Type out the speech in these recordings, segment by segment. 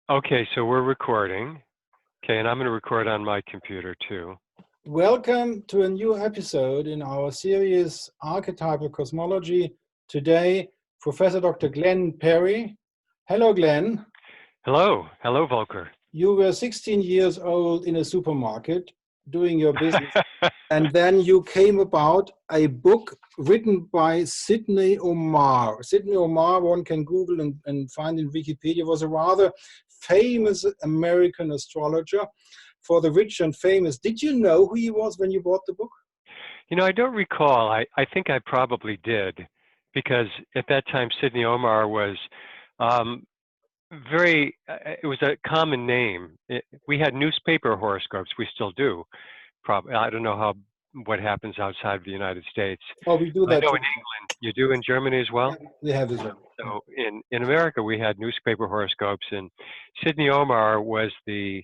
Okay, so we're recording. Okay, and I'm going to record on my computer too. Welcome to a new episode in our series Archetypal Cosmology. Today, Professor Dr. Glenn Perry. Hello, Glenn. Hello. Hello, Volker. You were 16 years old in a supermarket doing your business, and then you came about a book written by Sidney Omar. Sidney Omar, one can Google and find in Wikipedia, was a rather famous American astrologer for the rich and famous. Did you know who he was when you bought the book? You know, I don't recall. I think I probably did, because at that time, Sidney Omar was it was a common name. We had newspaper horoscopes. We still do. Probably, I don't know what happens outside of the United States. Oh, we do that. I know in England, you do in Germany as well? Yeah, we have as well. So in America, we had newspaper horoscopes, and Sidney Omar was the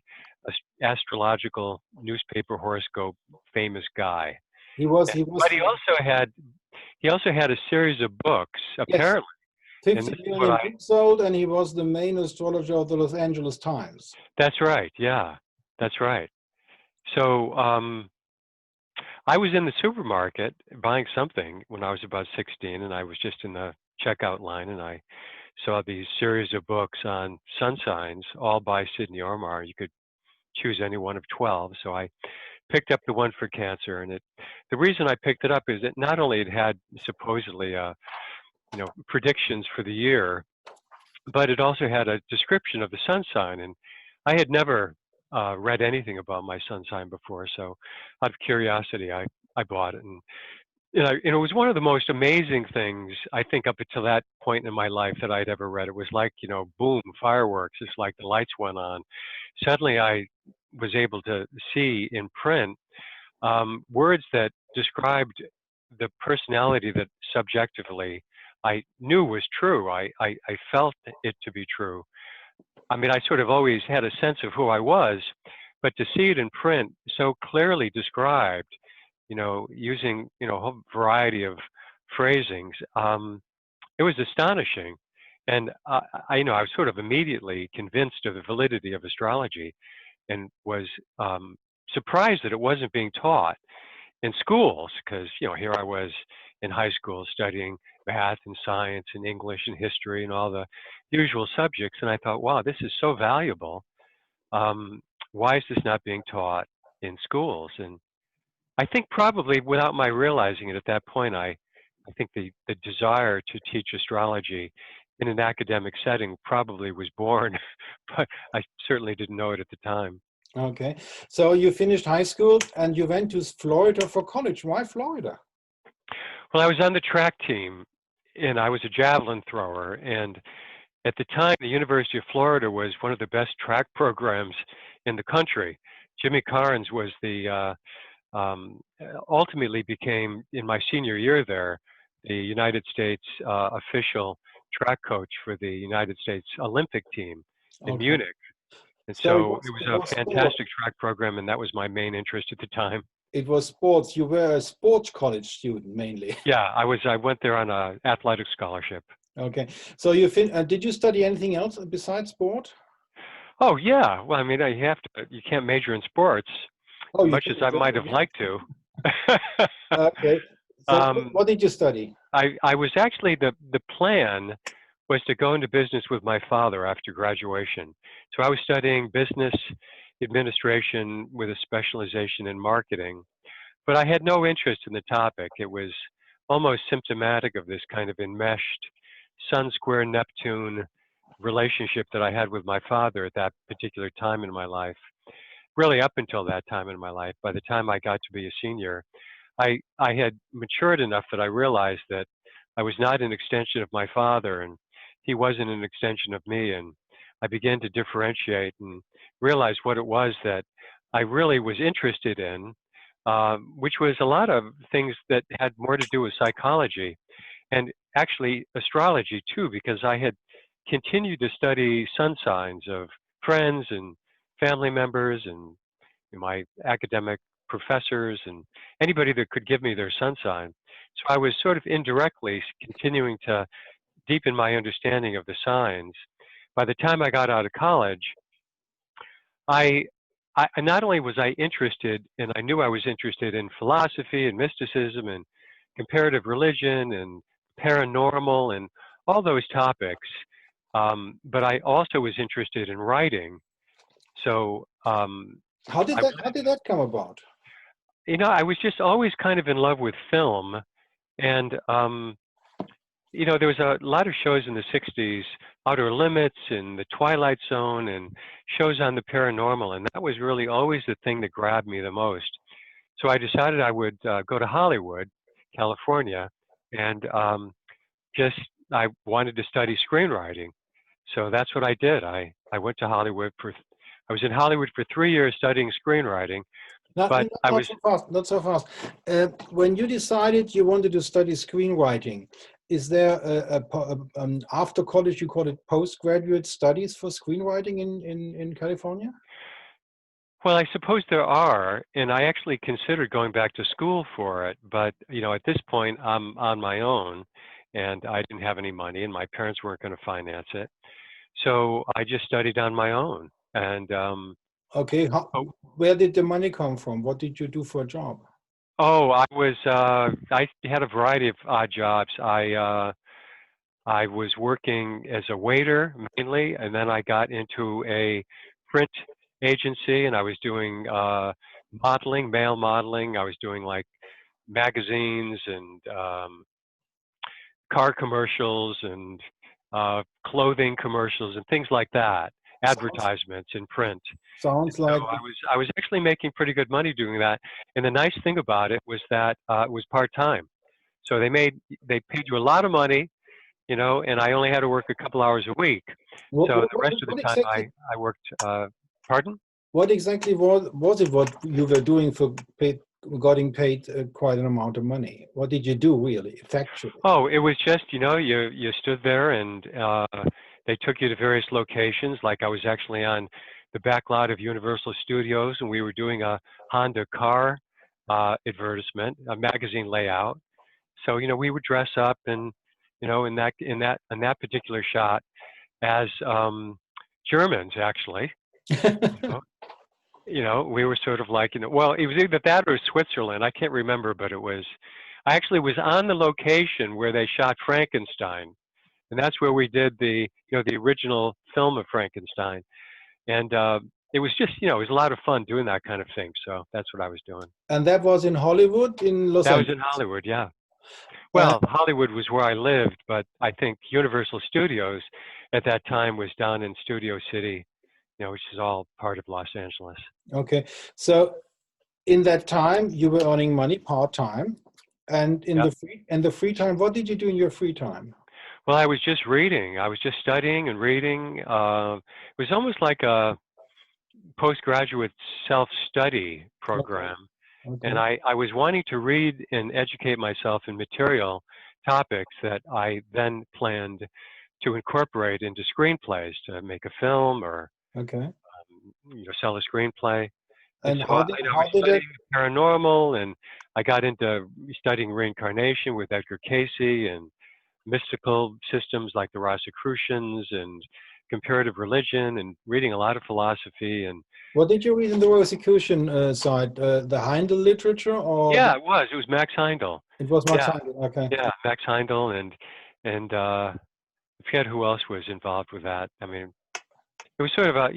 astrological newspaper horoscope famous guy. He was. But he also had a series of books, apparently. Yes. 50 million books sold, and he was the main astrologer of the Los Angeles Times. That's right. Yeah, that's right. So I was in the supermarket buying something when I was about 16, and I was just in the checkout line, and I saw these series of books on sun signs, all by Sidney Omar. You could choose any one of 12. So I picked up the one for Cancer, and the reason I picked it up is that not only it had supposedly predictions for the year, but it also had a description of the sun sign, and I had never read anything about my sun sign before, so out of curiosity, I bought it, and it was one of the most amazing things I think up until that point in my life that I'd ever read. It was like, boom, fireworks. It's like the lights went on. Suddenly, I was able to see in print words that described the personality that subjectively I knew was true. I felt it to be true. I mean, I sort of always had a sense of who I was, but to see it in print so clearly described, using, a whole variety of phrasings, it was astonishing. And I was sort of immediately convinced of the validity of astrology, and was surprised that it wasn't being taught in schools, because, here I was in high school studying math and science and English and history and all the usual subjects. And I thought, wow, this is so valuable. Why is this not being taught in schools? And I think probably without my realizing it at that point, I think the desire to teach astrology in an academic setting probably was born, but I certainly didn't know it at the time. Okay. So you finished high school and you went to Florida for college. Why Florida? Well, I was on the track team, and I was a javelin thrower. And at the time, the University of Florida was one of the best track programs in the country. Jimmy Carnes was ultimately became, in my senior year there, the United States official track coach for the United States Olympic team in Munich. And so it was a fantastic track program, and that was my main interest at the time. It was sports. You were a sports college student mainly. Yeah, I went there on an athletic scholarship. Okay. So did you study anything else besides sport? Oh yeah. Well, I mean, you can't major in sports, as much as I might have liked to. Okay. So what did you study? I was actually, the plan was to go into business with my father after graduation. So I was studying business administration with a specialization in marketing, but I had no interest in the topic. It was almost symptomatic of this kind of enmeshed Sun square Neptune relationship that I had with my father at that particular time in my life. Really up until that time in my life. By the time I got to be a senior, I had matured enough that I realized that I was not an extension of my father, and he wasn't an extension of me. And I began to differentiate and realize what it was that I really was interested in, which was a lot of things that had more to do with psychology, and actually astrology too, because I had continued to study sun signs of friends and family members and my academic professors and anybody that could give me their sun sign. So I was sort of indirectly continuing to deepen my understanding of the signs. by the time I got out of college, I not only was I interested, and I knew I was interested in philosophy and mysticism and comparative religion and paranormal and all those topics, but I also was interested in writing. So How did that come about? I was just always kind of in love with film, and there was a lot of shows in the '60s, Outer Limits and The Twilight Zone, and shows on the paranormal, and that was really always the thing that grabbed me the most. So I decided I would go to Hollywood, California, and I wanted to study screenwriting. So that's what I did. I went to Hollywood I was in Hollywood for 3 years studying screenwriting, but I was not so fast. When you decided you wanted to study screenwriting, is there after college you call it postgraduate studies for screenwriting in California? Well, I suppose there are, and I actually considered going back to school for it, but at this point I'm on my own, and I didn't have any money, and my parents weren't going to finance it, so I just studied on my own. And okay, where did the money come from? What did you do for a job? Oh, I had a variety of odd jobs. I was working as a waiter mainly, and then I got into a print agency, and I was doing modeling, male modeling. I was doing like magazines and car commercials and clothing commercials and things like that, advertisements in print. Sounds like I was actually making pretty good money doing that. And the nice thing about it was that it was part-time. So they paid you a lot of money, and I only had to work a couple hours a week. So the rest of the time I worked, pardon? What exactly was it what you were doing for getting paid quite an amount of money? What did you do really, factually? Oh, it was just, you stood there and they took you to various locations. Like I was actually on the back lot of Universal Studios, and we were doing a Honda car advertisement, a magazine layout. So we would dress up and in that particular shot as Germans actually. We were sort of like well, it was either that or Switzerland. I can't remember, but I actually was on the location where they shot Frankenstein, and that's where we did the original film of Frankenstein. And it was just, it was a lot of fun doing that kind of thing. So that's what I was doing. And that was in Hollywood, in Los Angeles? That was in Hollywood, yeah. Well, Hollywood was where I lived, but I think Universal Studios at that time was down in Studio City, which is all part of Los Angeles. Okay. So in that time, you were earning money part-time. And in the free time, what did you do in your free time? Well, I was just reading. I was just studying and reading. It was almost like a postgraduate self-study program. Okay. And I was wanting to read and educate myself in material topics that I then planned to incorporate into screenplays to make a film or sell a screenplay. And so how did it? Paranormal, and I got into studying reincarnation with Edgar Cayce and mystical systems like the Rosicrucians and comparative religion, and reading a lot of philosophy. And what did you read in the Rosicrucian side? The Heindel literature, or? Yeah, it was Max Heindel. It was Max Heindel. Okay. Yeah, Max Heindel, and I forget who else was involved with that. I mean, it was sort of a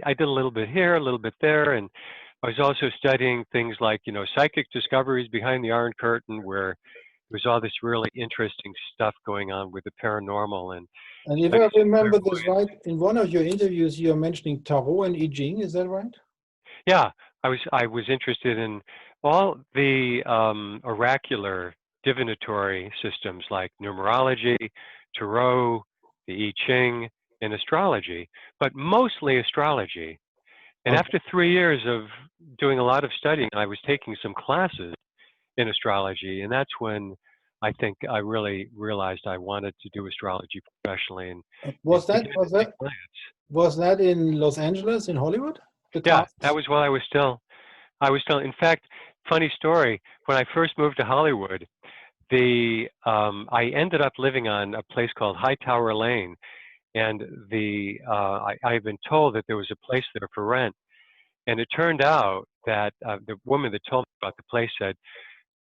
I did a little bit here, a little bit there, and I was also studying things like psychic discoveries behind the Iron Curtain, where there was all this really interesting stuff going on with the paranormal. And if I remember this right, in one of your interviews, you're mentioning Tarot and I Ching. Is that right? Yeah, I was interested in all the oracular divinatory systems like numerology, Tarot, the I Ching, and astrology, but mostly astrology. And after 3 years of doing a lot of studying, I was taking some classes in astrology, and that's when I think I really realized I wanted to do astrology professionally. And was that in Los Angeles, in Hollywood? Yeah, that was while I was still. In fact, funny story. When I first moved to Hollywood, I ended up living on a place called Hightower Lane, And I've been told that there was a place there for rent. And it turned out that the woman that told me about the place said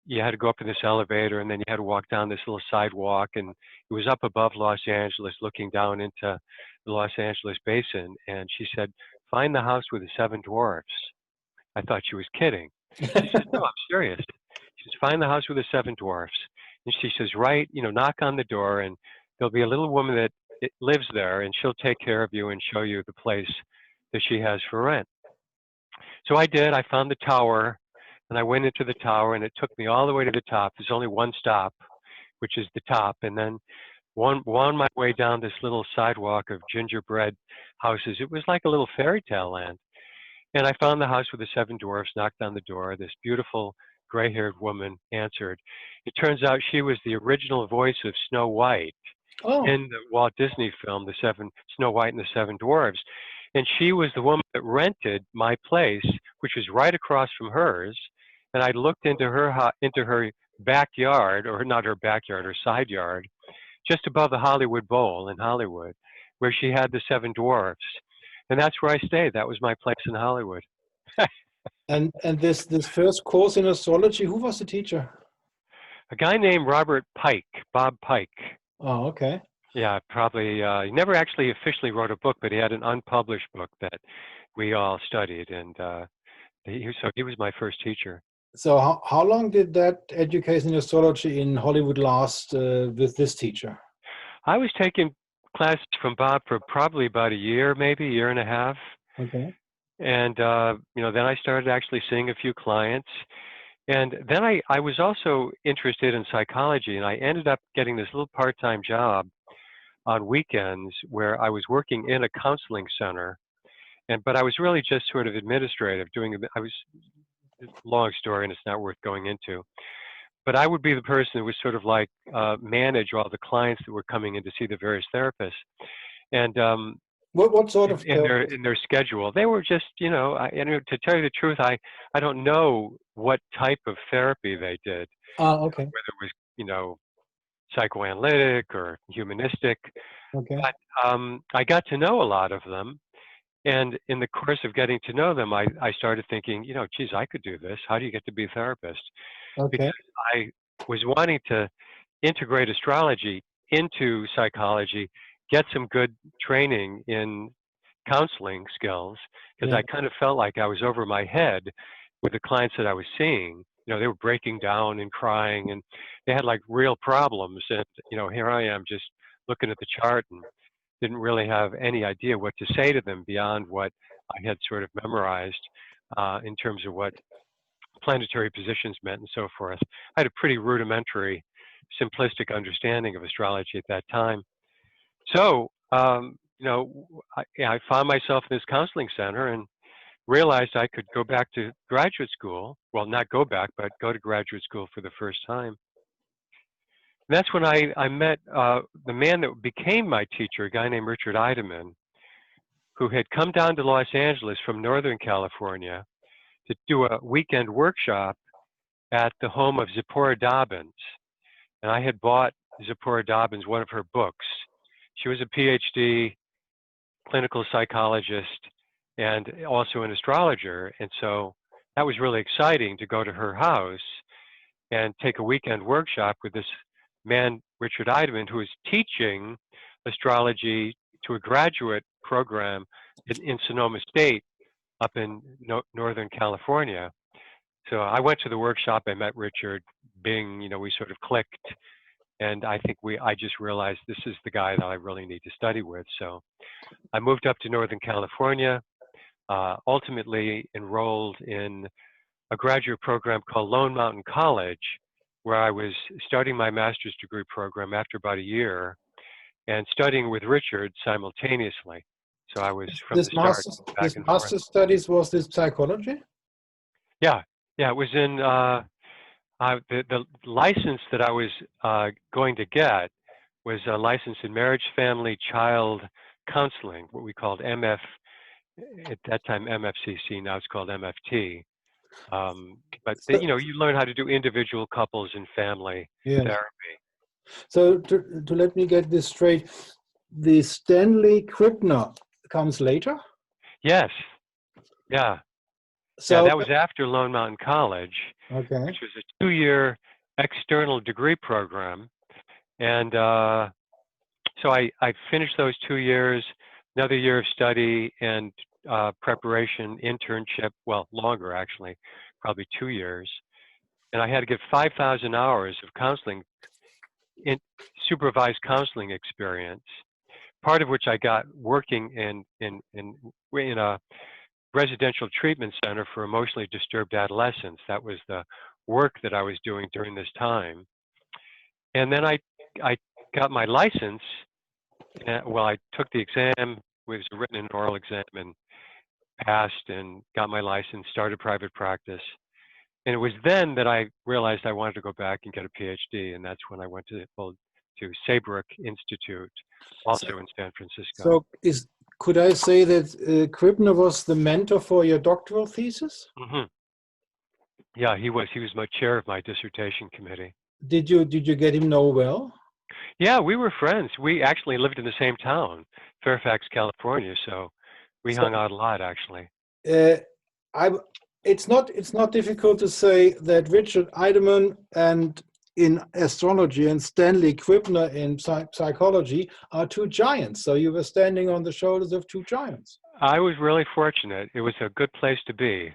you had to go up in this elevator and then you had to walk down this little sidewalk, and it was up above Los Angeles looking down into the Los Angeles basin. And she said, find the house with the 7 dwarfs. I thought she was kidding. She says, no, I'm serious. She says, find the house with the 7 dwarfs. And she says, knock on the door, and there'll be a little woman that lives there, and she'll take care of you and show you the place that she has for rent. So I did. I found the tower, and I went into the tower, and it took me all the way to the top. There's only one stop, which is the top, and then wound my way down this little sidewalk of gingerbread houses. It was like a little fairy tale land. And I found the house with the 7 dwarfs, knocked on the door. This beautiful gray-haired woman answered. It turns out she was the original voice of Snow White in the Walt Disney film, Snow White and the 7 Dwarfs. And she was the woman that rented my place, which was right across from hers. And I looked into her backyard, or not her backyard, her side yard, just above the Hollywood Bowl in Hollywood, where she had the 7 Dwarfs. And that's where I stayed. That was my place in Hollywood. And this first course in astrology, who was the teacher? A guy named Bob Pike. Oh, okay. Yeah, probably. He never actually officially wrote a book, but he had an unpublished book that we all studied, and he was my first teacher. So how long did that education in astrology in Hollywood last with this teacher? I was taking classes from Bob for probably about a year, maybe a year and a half. Okay. And then I started actually seeing a few clients. And then I was also interested in psychology, and I ended up getting this little part-time job on weekends where I was working in a counseling center. But I was really just sort of administrative, long story, and it's not worth going into. But I would be the person who was sort of like manage all the clients that were coming in to see the various therapists. And what sort of in their schedule, they were just, to tell you the truth, I don't know what type of therapy they did. Okay. Whether it was, psychoanalytic or humanistic. Okay. But I got to know a lot of them. And in the course of getting to know them, I started thinking, geez, I could do this. How do you get to be a therapist? Okay. Because I was wanting to integrate astrology into psychology, get some good training in counseling skills, because I kind of felt like I was over my head with the clients that I was seeing. They were breaking down and crying, and they had like real problems. And, here I am just looking at the chart and didn't really have any idea what to say to them beyond what I had sort of memorized in terms of what planetary positions meant and so forth. I had a pretty rudimentary, simplistic understanding of astrology at that time. So, I found myself in this counseling center and realized I could go back to graduate school. Well, not go back, but go to graduate school for the first time. And that's when I met the man that became my teacher, a guy named Richard Eidemann, who had come down to Los Angeles from Northern California to do a weekend workshop at the home of Zipporah Dobbins. And I had bought Zipporah Dobbins one of her books. She was a PhD clinical psychologist and also an astrologer. And so that was really exciting to go to her house and take a weekend workshop with this man, Richard Eidemann, who is teaching astrology to a graduate program in Sonoma State up in Northern California. So I went to the workshop, I met Richard, we sort of clicked. And I think I just realized this is the guy that I really need to study with. So I moved up to Northern California, ultimately enrolled in a graduate program called Lone Mountain College, where I was starting my master's degree program after about a year and studying with Richard simultaneously. So I was from the start back and forth. Master's studies, was this psychology? Yeah, it was in the license that I was going to get was a license in marriage, family, child counseling, what we called MF, at that time MFCC, now it's called MFT. But you learn how to do individual, couples, and family therapy. So to let me get this straight, the Stanley Krippner comes later. Yes. Yeah. So That was after Lone Mountain College, okay. which was a 2-year external degree program. And so I finished those 2 years, another year of study and preparation, internship, well, longer actually, probably 2 years. And I had to get 5,000 hours of counseling, supervised counseling experience, part of which I got working in a residential treatment center for emotionally disturbed adolescents. That was the work that I was doing during this time. And then I got my license. Well, I took the exam, was written an oral exam, and passed and got my license, started private practice. And it was then that I realized I wanted to go back and get a PhD, and that's when I went to Saybrook Institute, also in San Francisco. So could I say that Krippner was the mentor for your doctoral thesis? Mm-hmm. Yeah, he was. He was my chair of my dissertation committee. Did you get him know well? Yeah, we were friends. We actually lived in the same town, Fairfax, California. So we hung out a lot, actually. It's not difficult to say that Richard Eidemann and in astrology and Stanley Krippner in psychology are two giants. So you were standing on the shoulders of two giants. I was really fortunate. It was a good place to be,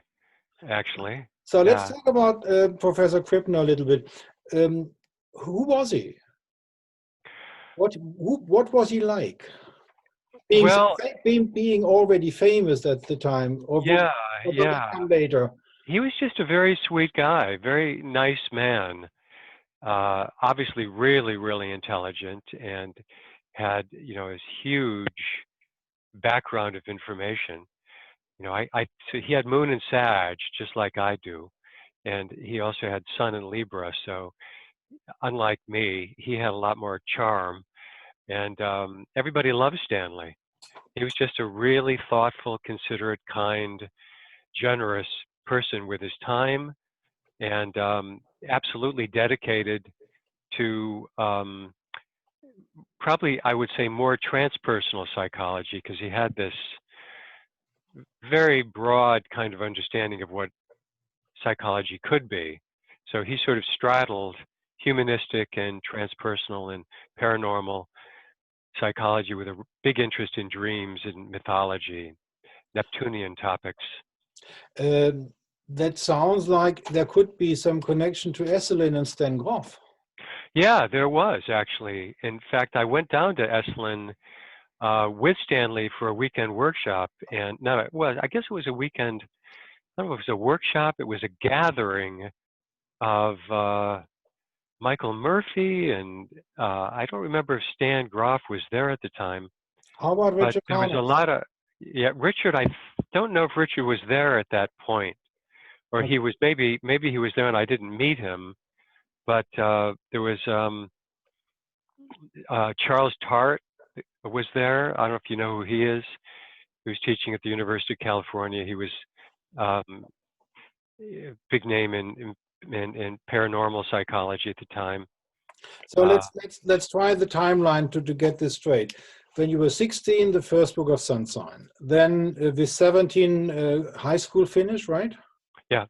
actually. So let's talk about Professor Krippner a little bit. Who was he? What was he like? Being already famous at the time, or would it come later? He was just a very sweet guy, very nice man. Obviously, really, really intelligent, and had his huge background of information. So he had Moon and Sag, just like I do, and he also had Sun and Libra. So unlike me, he had a lot more charm, and everybody loved Stanley. He was just a really thoughtful, considerate, kind, generous person with his time, and absolutely dedicated to probably, I would say, more transpersonal psychology, because he had this very broad kind of understanding of what psychology could be. So he sort of straddled humanistic and transpersonal and paranormal psychology with a big interest in dreams and mythology, Neptunian topics. That sounds like there could be some connection to Esalen and Stan Grof. Yeah, there was actually. In fact, I went down to Esalen with Stanley for a weekend workshop, and I guess it was a weekend. I don't know if it was a workshop. It was a gathering of Michael Murphy, and I don't remember if Stan Grof was there at the time. How about Richard? But there was a lot of Richard. I don't know if Richard was there at that point, or he was maybe he was there and I didn't meet him. But there was Charles Tart was there. I don't know if you know who he is. He was teaching at the University of California. He was big name in paranormal psychology at the time. So let's try the timeline to get this straight. When you were 16, the first book of Sun Sign. Then with 17, high school finish, right? Yeah.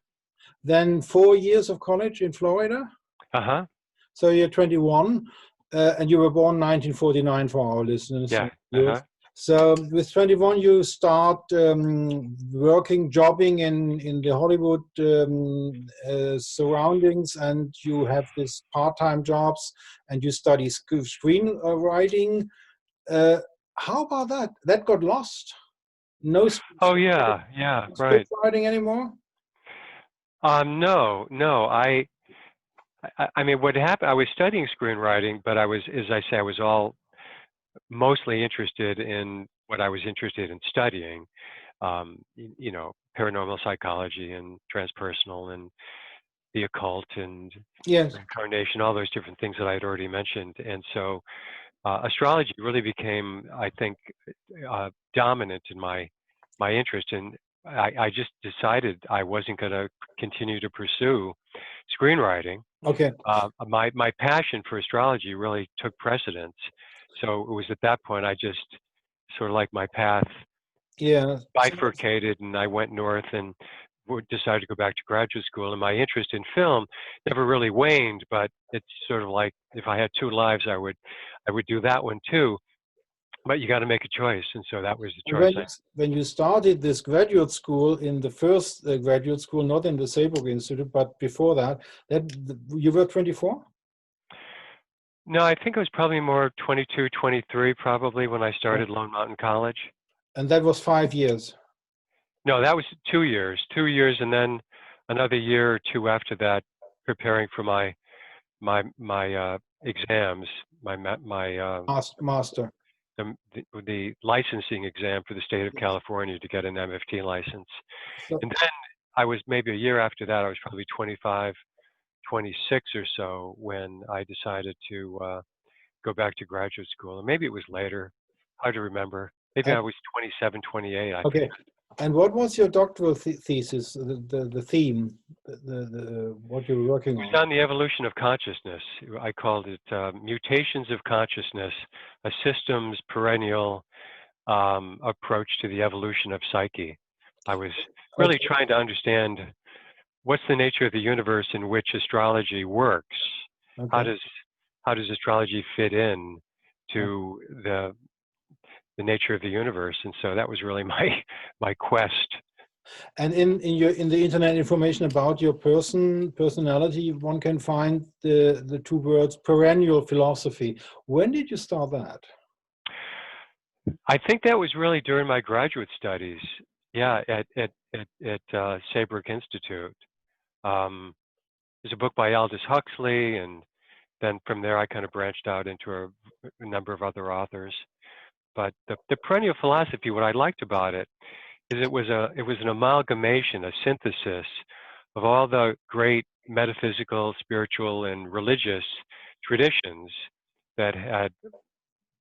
Then 4 years of college in Florida. Uh-huh. So you're 21, and you were born 1949 for our listeners. Yeah. Uh-huh. So with 21, you start jobbing in the Hollywood surroundings, and you have these part-time jobs, and you study screenwriting. How about that? That got lost? No. Oh yeah, right. Scriptwriting anymore? No. I mean, what happened? I was studying screenwriting, but I was, as I say, I was mostly interested in what I was interested in studying. Paranormal psychology and transpersonal and the occult and reincarnation, all those different things that I had already mentioned. And so astrology really became, I think, dominant in my interest. And I just decided I wasn't going to continue to pursue screenwriting. Okay. My passion for astrology really took precedence. So it was at that point I just sort of like my path Yeah. bifurcated, and I went north and decided to go back to graduate school. And my interest in film never really waned, but it's sort of like if I had two lives, I would do that one too. But you got to make a choice, and so that was the choice. When you started this graduate school in the first graduate school, not in the Saarbrück Institute, but before that, you were 24? No, I think it was probably more 22, 23 probably when I started Lone Mountain College. And that was 5 years? No, that was 2 years. 2 years, and then another year or two after that, preparing for my exams, my master. The licensing exam for the state of California to get an MFT license. And then I was maybe a year after that, I was probably 25, 26 or so when I decided to go back to graduate school. And maybe it was later, hard to remember. Maybe I was 27, 28. Okay. And what was your doctoral thesis, the theme, what you were working on? It was on the evolution of consciousness. I called it Mutations of Consciousness, a systems perennial approach to the evolution of psyche. I was really trying to understand what's the nature of the universe in which astrology works. Okay. How does astrology fit in to the nature of the universe? And so that was really my quest. And in the internet information about your personality, one can find the two words perennial philosophy. When did you start that? I think that was really during my graduate studies. Yeah, at Saarbrück Institute. There's a book by Aldous Huxley, and then from there I kind of branched out into a number of other authors. But the perennial philosophy, what I liked about it is it was an amalgamation, a synthesis of all the great metaphysical, spiritual, and religious traditions that had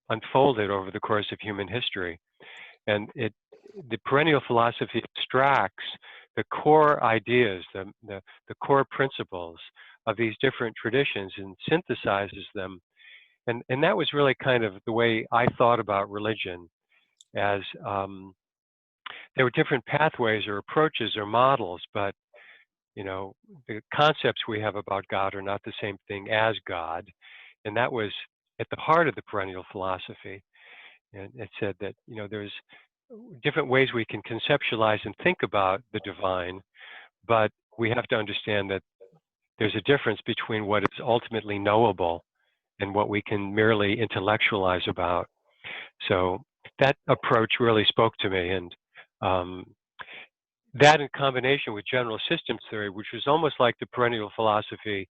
unfolded over the course of human history. And the perennial philosophy extracts the core ideas, the core principles of these different traditions and synthesizes them. And that was really kind of the way I thought about religion, as there were different pathways or approaches or models, but the concepts we have about God are not the same thing as God. And that was at the heart of the perennial philosophy. And it said that, there's different ways we can conceptualize and think about the divine, but we have to understand that there's a difference between what is ultimately knowable and what we can merely intellectualize about. So that approach really spoke to me, and that in combination with general systems theory, which was almost like the perennial philosophy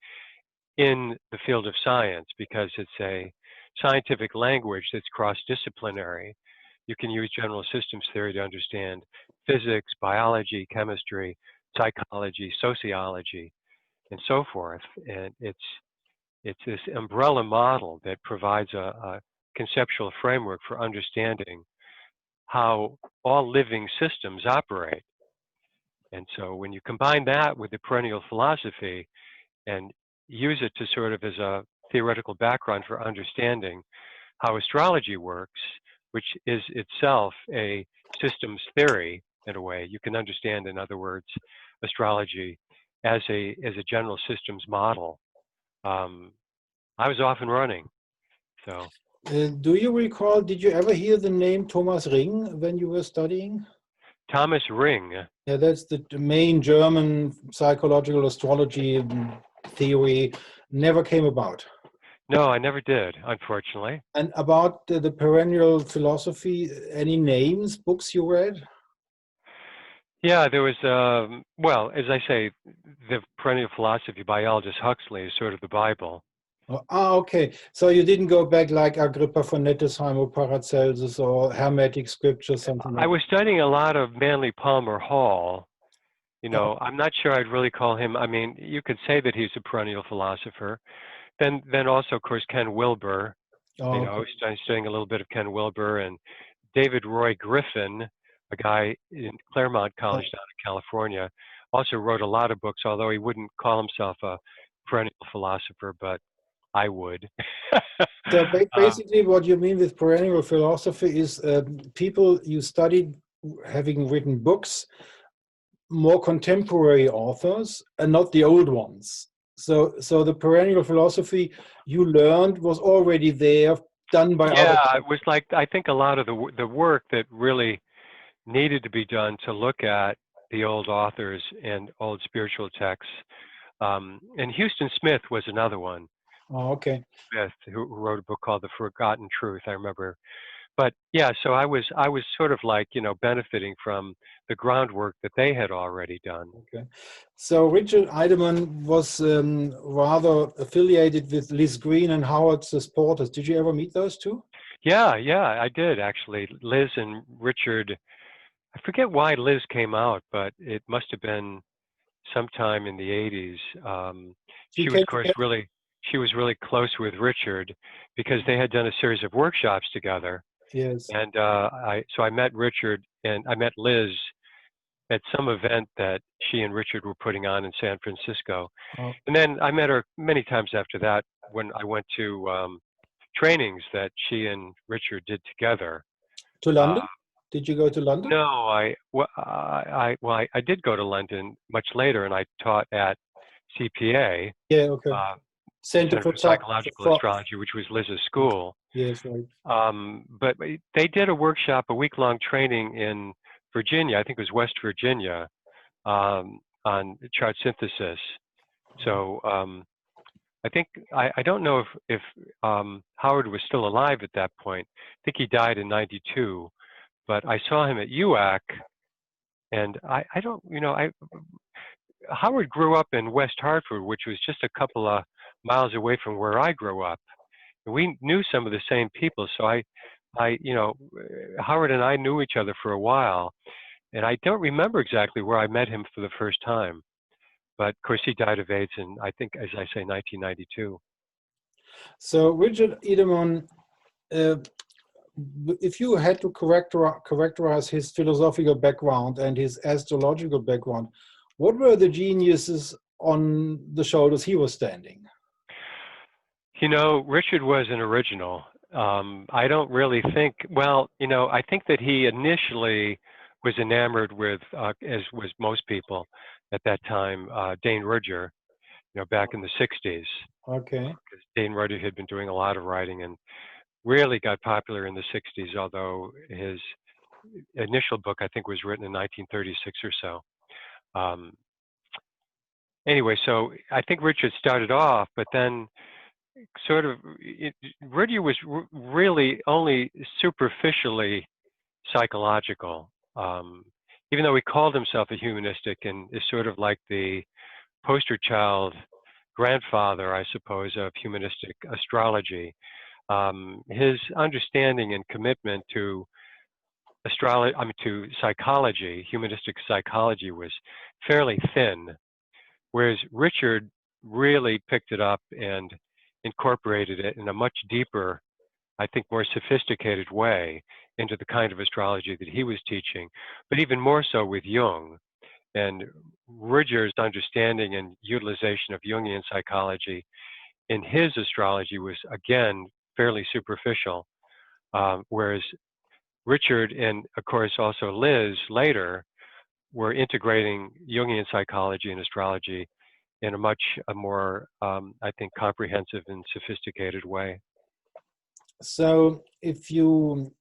in the field of science, because it's a scientific language that's cross-disciplinary. You can use general systems theory to understand physics, biology, chemistry, psychology, sociology, and so forth. And it's this umbrella model that provides a conceptual framework for understanding how all living systems operate. And so when you combine that with the perennial philosophy and use it to sort of as a theoretical background for understanding how astrology works, which is itself a systems theory in a way, you can understand, in other words, astrology as a general systems model. I was off and running. So. Do you recall, did you ever hear the name Thomas Ring when you were studying? Thomas Ring. Yeah, that's the main German psychological astrology theory. Never came about. No, I never did, unfortunately. And about the perennial philosophy, any names, books you read? Yeah, there was, well, as I say, the Perennial Philosophy by Aldous Huxley is sort of the Bible. Okay. So you didn't go back like Agrippa von Nettesheim or Paracelsus or Hermetic scripture, something like that? I was studying a lot of Manly Palmer Hall. I'm not sure I'd really call him, I mean, you could say that he's a perennial philosopher. Then also, of course, Ken Wilber. Okay. I was studying a little bit of Ken Wilber, and David Roy Griffin, a guy in Claremont College down in California, also wrote a lot of books, although he wouldn't call himself a perennial philosopher, but I would. So um, basically, what you mean with perennial philosophy is people you studied having written books, more contemporary authors, and not the old ones. So the perennial philosophy you learned was already there, done by other. yeah, it was like I think a lot of the work that really needed to be done to look at the old authors and old spiritual texts. And Houston Smith was another one. Oh, okay. Smith, who wrote a book called The Forgotten Truth. I remember. But yeah, so I was sort of like, benefiting from the groundwork that they had already done. Okay. So Richard Eidemann was rather affiliated with Liz Green and Howard the Porters. Did you ever meet those two? Yeah, yeah, I did actually. Liz and Richard, I forget why Liz came out, but it must have been sometime in the 80s. She She was, came of course, together. she was really close with Richard because they had done a series of workshops together. Yes. And so I met Richard and I met Liz at some event that she and Richard were putting on in San Francisco. Oh, And then I met her many times after that when I went to trainings that she and Richard did together. to Uh, London? Did you go to London? no, I did go to London much later, and I taught at CPA, Yeah. Okay. uh, Center Center for for Psychological for. Astrology, which was Liz's school. Yes. Right. But they did a workshop, a week-long training in Virginia. I think it was West Virginia, on chart synthesis. So I think I don't know if Howard was still alive at that point. I think he died in '92, but I saw him at UAC, and I don't Howard grew up in West Hartford, which was just a couple of miles away from where I grew up. We knew some of the same people, so Howard and I knew each other for a while, and I don't remember exactly where I met him for the first time. But of course, he died of AIDS in, I think, as I say, 1992. So Richard Edelman, uh, if you had to characterize his philosophical background and his astrological background, what were the geniuses on the shoulders he was standing? Richard was an original. I don't really think, well, I think that he initially was enamored with, as was most people at that time, Dane Rudhyar, back in the 60s. Okay. Because Dane Rudhyar had been doing a lot of writing and really got popular in the 60s, although his initial book, I think, was written in 1936 or so. Anyway, so I think Richard started off, but then sort of, Rudhyar was really only superficially psychological, even though he called himself a humanistic and is sort of like the poster child grandfather, I suppose, of humanistic astrology. His understanding and commitment to to psychology, humanistic psychology, was fairly thin, whereas Richard really picked it up and incorporated it in a much deeper, I think, more sophisticated way into the kind of astrology that he was teaching, but even more so with Jung. And Rudhyar's understanding and utilization of Jungian psychology in his astrology was, again, fairly superficial, whereas Richard and, of course, also Liz later were integrating Jungian psychology and astrology in a more, I think, comprehensive and sophisticated way. So if you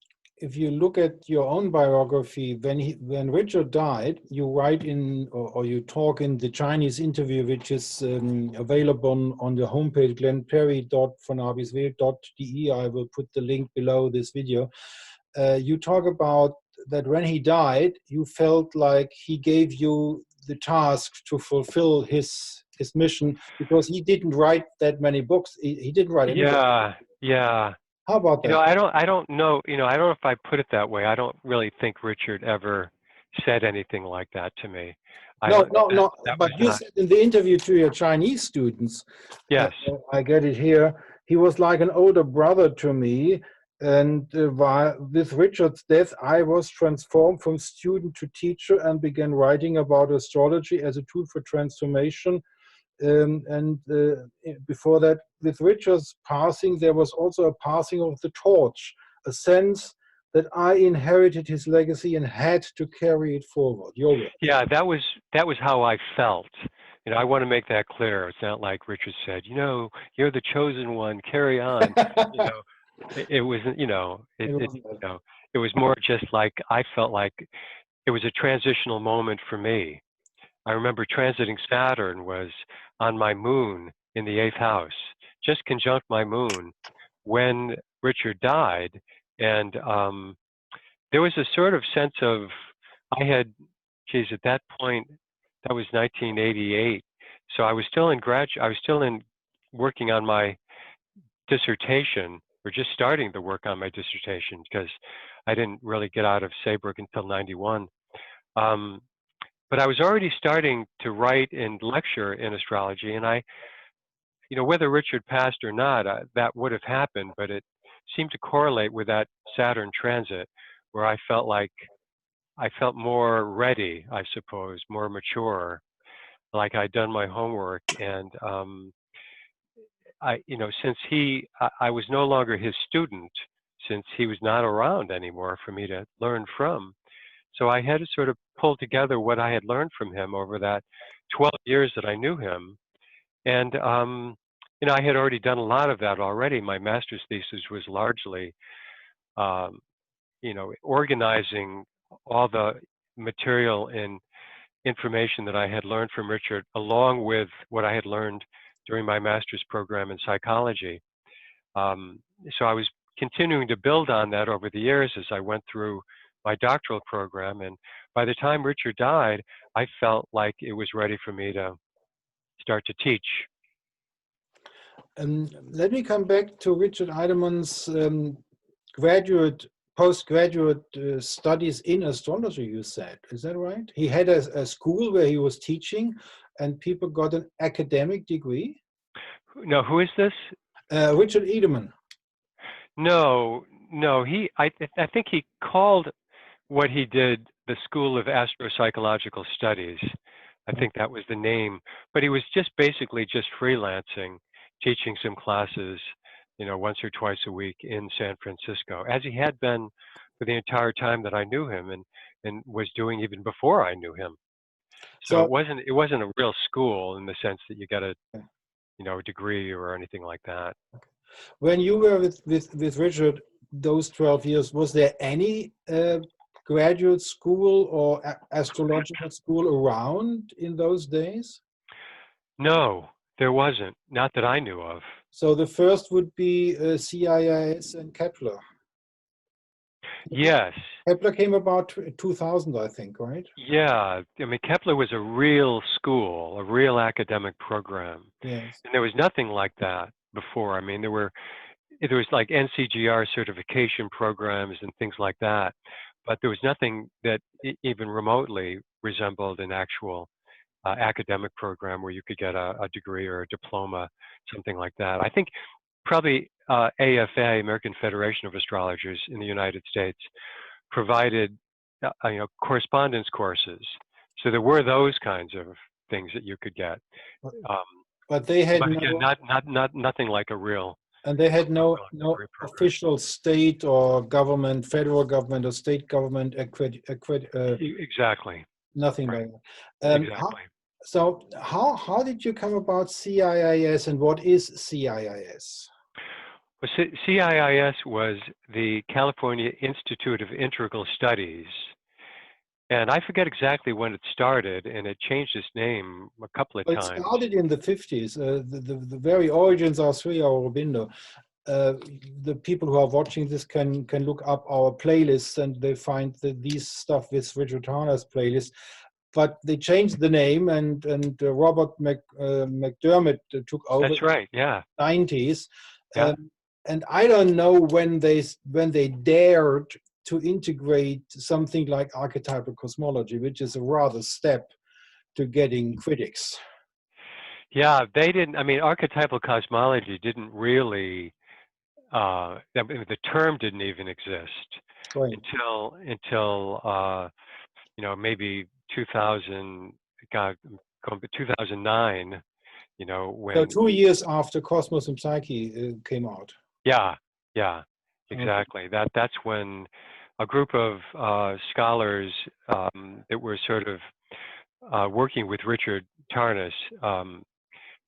look at your own biography, when Richard died, you write in or you talk in the Chinese interview, which is available on the homepage glenperry.vonabiswelt.de. I will put the link below this video. You talk about that when he died, you felt like he gave you the task to fulfill his mission because he didn't write that many books. He didn't write any books. Yeah, yeah. How about that? I don't know, I don't know if I put it that way. I don't really think Richard ever said anything like that to me. No. That was But you not, said in the interview to your Chinese students, yes. I get it here, he was like an older brother to me. And with Richard's death, I was transformed from student to teacher and began writing about astrology as a tool for transformation Before that, with Richard's passing, there was also a passing of the torch, a sense that I inherited his legacy and had to carry it forward. Your word. Yeah, that was how I felt. You know, I want to make that clear. It's not like Richard said, you know, you're the chosen one, carry on. You know, it wasn't, you know, it was more just like I felt like it was a transitional moment for me. I remember transiting Saturn was on my moon in the 8th house, just conjunct my moon when Richard died. And there was a sort of sense of, I had, geez, at that point, that was 1988. So I was still in working on my dissertation, or just starting to work on my dissertation, because I didn't really get out of Saybrook until 91. But I was already starting to write and lecture in astrology, and you know, whether Richard passed or not, that would have happened, but it seemed to correlate with that Saturn transit, where I felt more ready, I suppose, more mature, like I'd done my homework. And you know, since I was no longer his student, since he was not around anymore for me to learn from. So I had to sort of pull together what I had learned from him over that 12 years that I knew him. And, you know, I had already done a lot of that already. My master's thesis was largely, you know, organizing all the material and information that I had learned from Richard, along with what I had learned during my master's program in psychology. So I was continuing to build on that over the years as I went through my doctoral program. And by the time Richard died, I felt like it was ready for me to start to teach. Let me come back to Richard Idemann's postgraduate studies in astrology, you said. Is that right? He had a school where he was teaching and people got an academic degree? No, who is this? Richard Idemann. No, I think he called what he did the School of Astropsychological Studies. I think that was the name, but he was just basically just freelancing, teaching some classes, you know, once or twice a week in San Francisco, as he had been for the entire time that I knew him, and was doing even before I knew him. So it wasn't a real school in the sense that you got a, you know, a degree or anything like that. When you were with Richard those 12 years, was there any graduate school or astrological school around in those days? No, there wasn't, not that I knew of. So the first would be CIIS and Kepler. Yes. Kepler came about 2000, I think, right? Yeah, I mean, Kepler was a real school, a real academic program. Yes. And there was nothing like that before. I mean, there was like NCGR certification programs and things like that, but there was nothing that even remotely resembled an actual academic program where you could get a degree or a diploma, something like that. I think probably AFA, American Federation of Astrologers in the United States, provided you know, correspondence courses. So there were those kinds of things that you could get. But they had but again, nothing like a real. And they had no official state or government, federal government or state government exactly. Nothing right. like that. Exactly. How did you come about CIIS, and what is CIIS? Well, CIIS was the California Institute of Integral Studies. And I forget exactly when it started, and it changed its name a couple of times. It started in the 50s. The very origins are Sri Aurobindo. The people who are watching this can look up our playlists, and they find these stuff with Richard Harner's playlist. But they changed the name, and Robert McDermott took over. That's right. Yeah. 90s. Yeah. And I don't know when they dared to integrate something like archetypal cosmology, which is a rather step to getting critics. Yeah, they didn't. I mean, archetypal cosmology didn't really. The term didn't even exist until you know, maybe 2009. You know, So when 2 years after Cosmos and Psyche came out. yeah, yeah, Okay. exactly. That's when a group of scholars that were sort of working with Richard Tarnas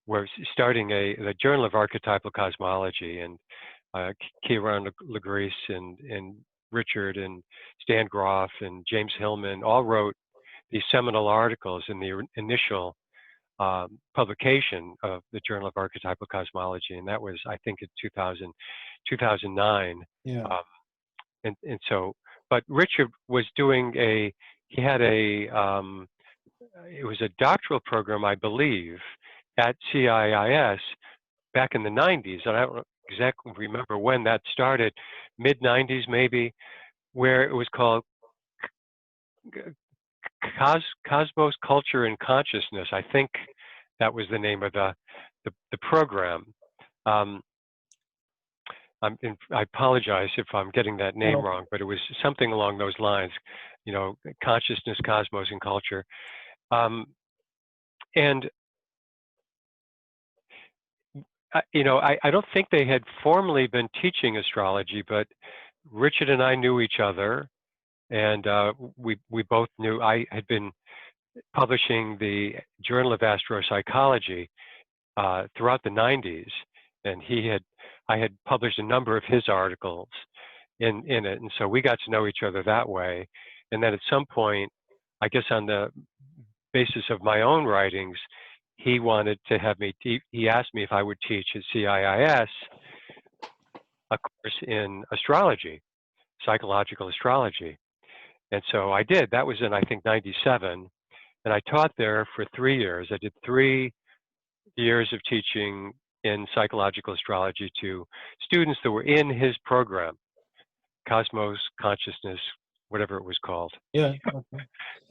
were starting the Journal of Archetypal Cosmology, and Kieran Legrees and Richard and Stan Groff and James Hillman all wrote these seminal articles in the initial publication of the Journal of Archetypal Cosmology, and that was, I think, in 2009. Yeah. And so, but Richard was doing he had it was a doctoral program, I believe, at CIIS back in the 90s, and I don't exactly remember when that started, mid-90s maybe, where it was called Cosmos, Culture, and Consciousness. I think that was the name of the program. I apologize if I'm getting that name wrong, but it was something along those lines, you know, consciousness, cosmos, and culture. And you know, I don't think they had formally been teaching astrology, but Richard and I knew each other, and we both knew. I had been publishing the Journal of Astropsychology throughout the 90s, and I had published a number of his articles in it, and so we got to know each other that way. And then at some point, I guess on the basis of my own writings, he wanted to have me. He asked me if I would teach at CIIS a course in astrology, psychological astrology, and so I did. That was in, I think, '97, and I taught there for 3 years. I did 3 years of teaching in psychological astrology to students that were in his program, Cosmos, Consciousness, whatever it was called. Yeah. Okay.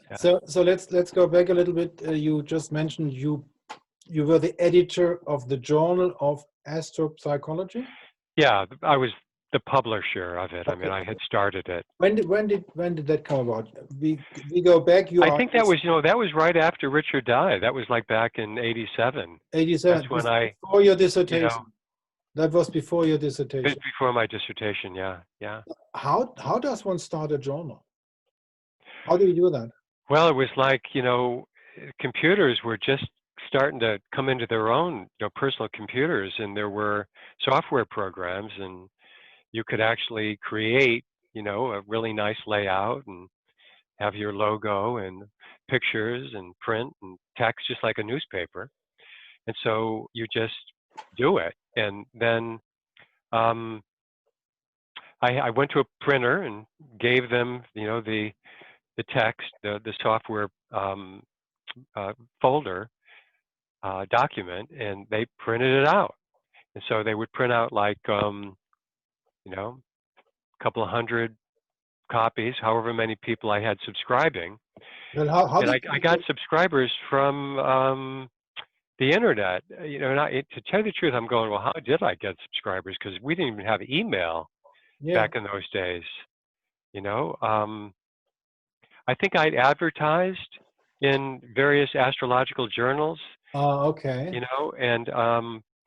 Yeah. So let's go back a little bit. You just mentioned you were the editor of the Journal of Astropsychology. Yeah, I was the publisher of it. Okay. I mean, I had started it. When did that come about? We go back. I think that was, you know, that was right after Richard died. That was like back in '87. 87. That's when before your dissertation. You know, that was before your dissertation. Before my dissertation, yeah. How does one start a journal? How do you do that? Well, it was like, you know, computers were just starting to come into their own, you know, personal computers, and there were software programs, and you could actually create, you know, a really nice layout and have your logo and pictures and print and text just like a newspaper. And so you just do it. And then I went to a printer and gave them, you know, the text, the software folder document, and they printed it out. And so they would print out like, you know, a couple of hundred copies, however many people I had subscribing. Well, how and I got subscribers from the internet. You know, and to tell you the truth, I'm going, well, how did I get subscribers? Because we didn't even have email back in those days. You know, I think I'd advertised in various astrological journals. Okay. You know, and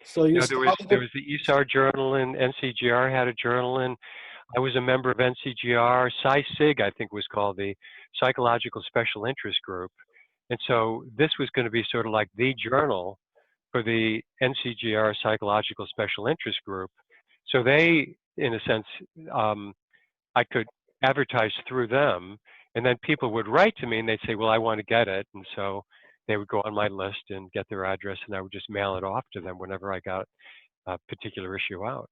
so you know, there was the ESAR journal, and NCGR had a journal, and I was a member of NCGR. SciSig, I think, was called the Psychological Special Interest Group. And so this was going to be sort of like the journal for the NCGR Psychological Special Interest Group. So they, in a sense, I could advertise through them, and then people would write to me and they'd say, well, I want to get it. And so they would go on my list and get their address, and I would just mail it off to them whenever I got a particular issue out.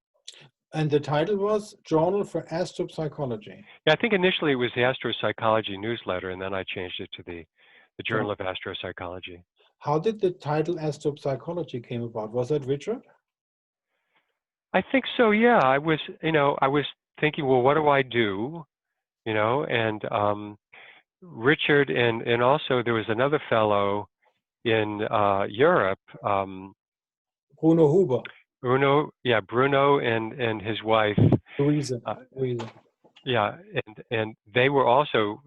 And the title was Journal for Astropsychology. Yeah, I think initially it was the Astropsychology newsletter, and then I changed it to the Journal of Astropsychology. How did the title Astropsychology came about? Was that Richard? I think so, yeah. I was thinking, well, what do I do? You know, and Richard, and also there was another fellow in Europe. Bruno Huber. Bruno and his wife. Louisa. Yeah, and they were also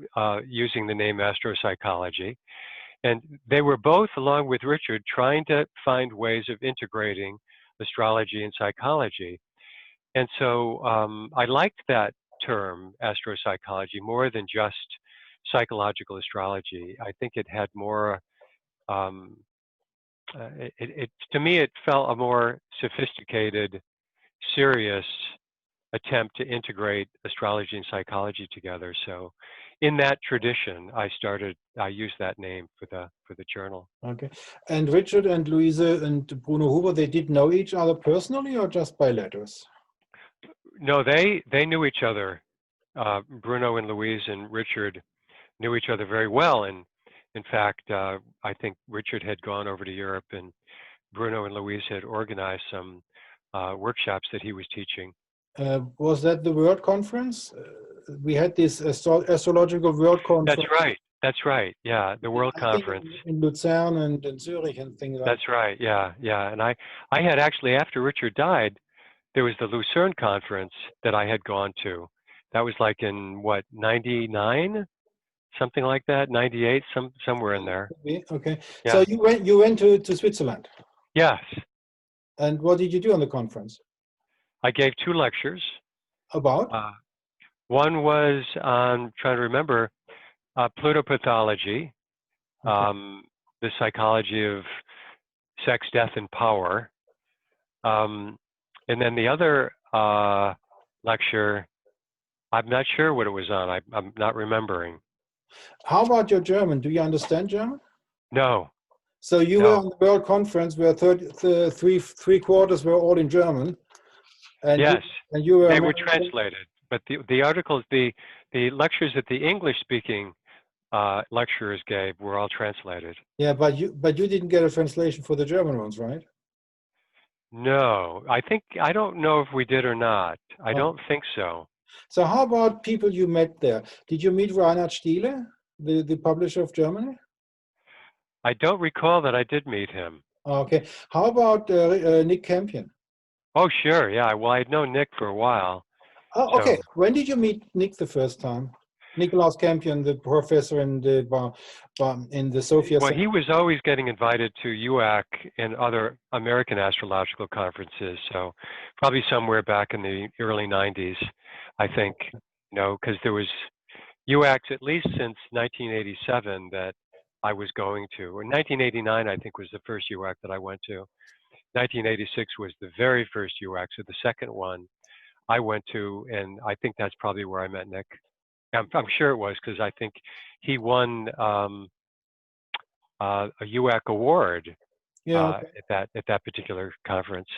using the name astropsychology. And they were both, along with Richard, trying to find ways of integrating astrology and psychology. And so I liked that term, astropsychology, more than just psychological astrology. I think it had more, to me, it felt a more sophisticated, serious attempt to integrate astrology and psychology together. So in that tradition, I used that name for the journal. Okay. And Richard and Louise and Bruno Huber, they did know each other personally or just by letters? No, they knew each other. Bruno and Louise and Richard knew each other very well. And in fact, I think Richard had gone over to Europe and Bruno and Louise had organized some workshops that he was teaching. Was that the World Conference? We had this astrological World Conference. That's right. That's right. Yeah, the World Conference in Lucerne and in Zurich and things like that. That's right. Yeah, yeah. And I had actually, after Richard died, there was the Lucerne Conference that I had gone to. That was like in what, 99? Something like that, 98, somewhere in there. Okay. Yeah. So you went to Switzerland? Yes. And what did you do on the conference? I gave 2 lectures. About? One was on, trying to remember, plutopathology, okay. The psychology of sex, death, and power. And then the other lecture, I'm not sure what it was on. I'm not remembering. How about your German? Do you understand German? No. So you were on the World Conference where three quarters were all in German. And yes, you were they were translated. But the articles, the lectures that the English-speaking lecturers gave were all translated. Yeah, but you didn't get a translation for the German ones, right? No, I don't know if we did or not. I don't think so. So how about people you met there? Did you meet Reinhard Stiele, the publisher of Germany? I don't recall that I did meet him. Okay. How about Nick Campion? Oh, sure. Yeah. Well, I'd known Nick for a while. Oh, okay. So, when did you meet Nick the first time? Nicholas Campion, the professor in the Sophia. Well, he was always getting invited to UAC and other American astrological conferences. So probably somewhere back in the early 90s, I think, because there was UACs at least since 1987 that I was going to. Or 1989, I think, was the first UAC that I went to. 1986 was the very first UAC, so the second one I went to, and I think that's probably where I met Nick. I'm sure it was because I think he won a UAC award at that particular conference.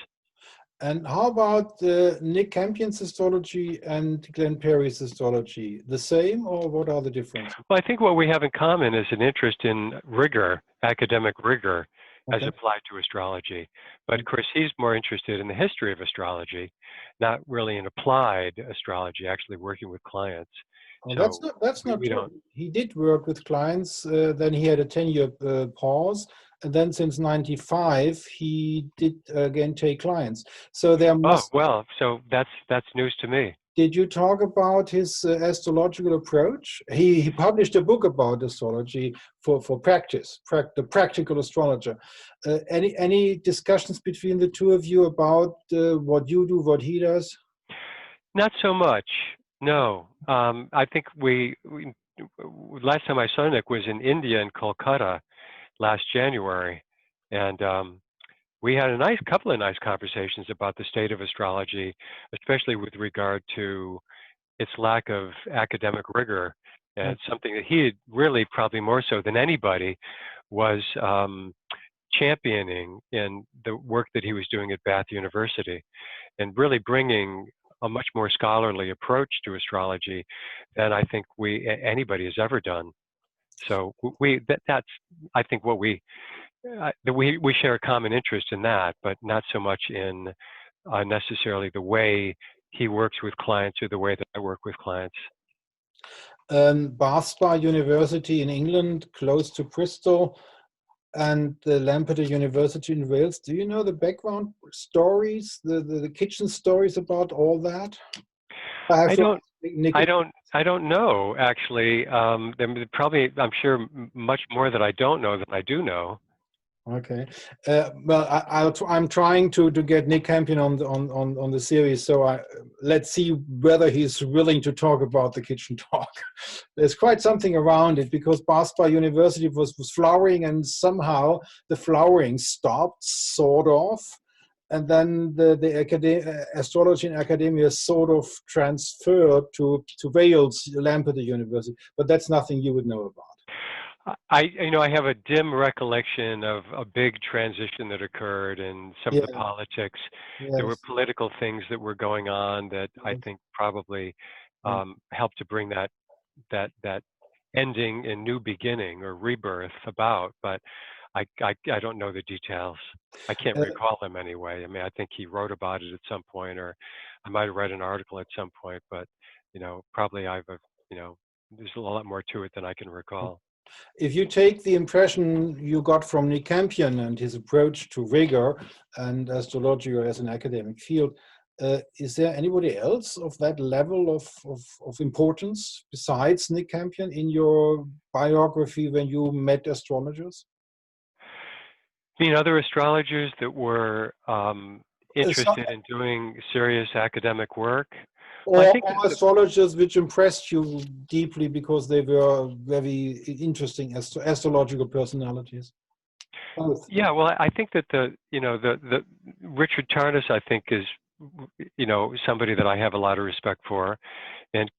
And how about Nick Campion's astrology and Glenn Perry's astrology? The same, or what are the differences? Well, I think what we have in common is an interest in rigor, academic rigor, as applied to astrology. But of course, he's more interested in the history of astrology, not really in applied astrology, actually working with clients. Well, that's not true. He did work with clients. Then he had a 10-year pause, and then since '95 he did again take clients. So there must. Oh well, so that's news to me. Did you talk about his astrological approach? He published a book about astrology for practice, the practical astrologer. Any discussions between the two of you about what you do, what he does? Not so much. No, I think we last time I saw Nick was in India in Kolkata last January, and we had a couple of nice conversations about the state of astrology, especially with regard to its lack of academic rigor, and something that he had really, probably more so than anybody, was championing in the work that he was doing at Bath University, and really bringing a much more scholarly approach to astrology than I think anybody has ever done. So that's I think what we share a common interest in that, but not so much in necessarily the way he works with clients or the way that I work with clients. Bath University in England, close to Bristol, and the Lampeter University in Wales. Do you know the background stories, the kitchen stories about all that? I don't know, actually. There probably, I'm sure, much more that I don't know than I do know. Okay. Well, I'm trying to get Nick Campion on the series, so let's see whether he's willing to talk about the kitchen talk. There's quite something around it, because Bath University was flowering, and somehow the flowering stopped, sort of, and then the astrology in academia sort of transferred to Wales, Lampeter University, but that's nothing you would know about. I have a dim recollection of a big transition that occurred in some of the politics. There were Yes. political things that were going on that I think probably helped to bring that ending and new beginning or rebirth about. But I don't know the details. I can't recall them anyway. I mean, I think he wrote about it at some point, or I might have read an article at some point. But probably there's a lot more to it than I can recall. If you take the impression you got from Nick Campion and his approach to rigor and astrology as an academic field, is there anybody else of that level of importance besides Nick Campion in your biography when you met astrologers? Other astrologers that were interested in doing serious academic work? Or astrologers which impressed you deeply because they were very interesting astrological personalities? Both. Yeah, well, I think that the Richard Tarnas, I think, is somebody that I have a lot of respect for, and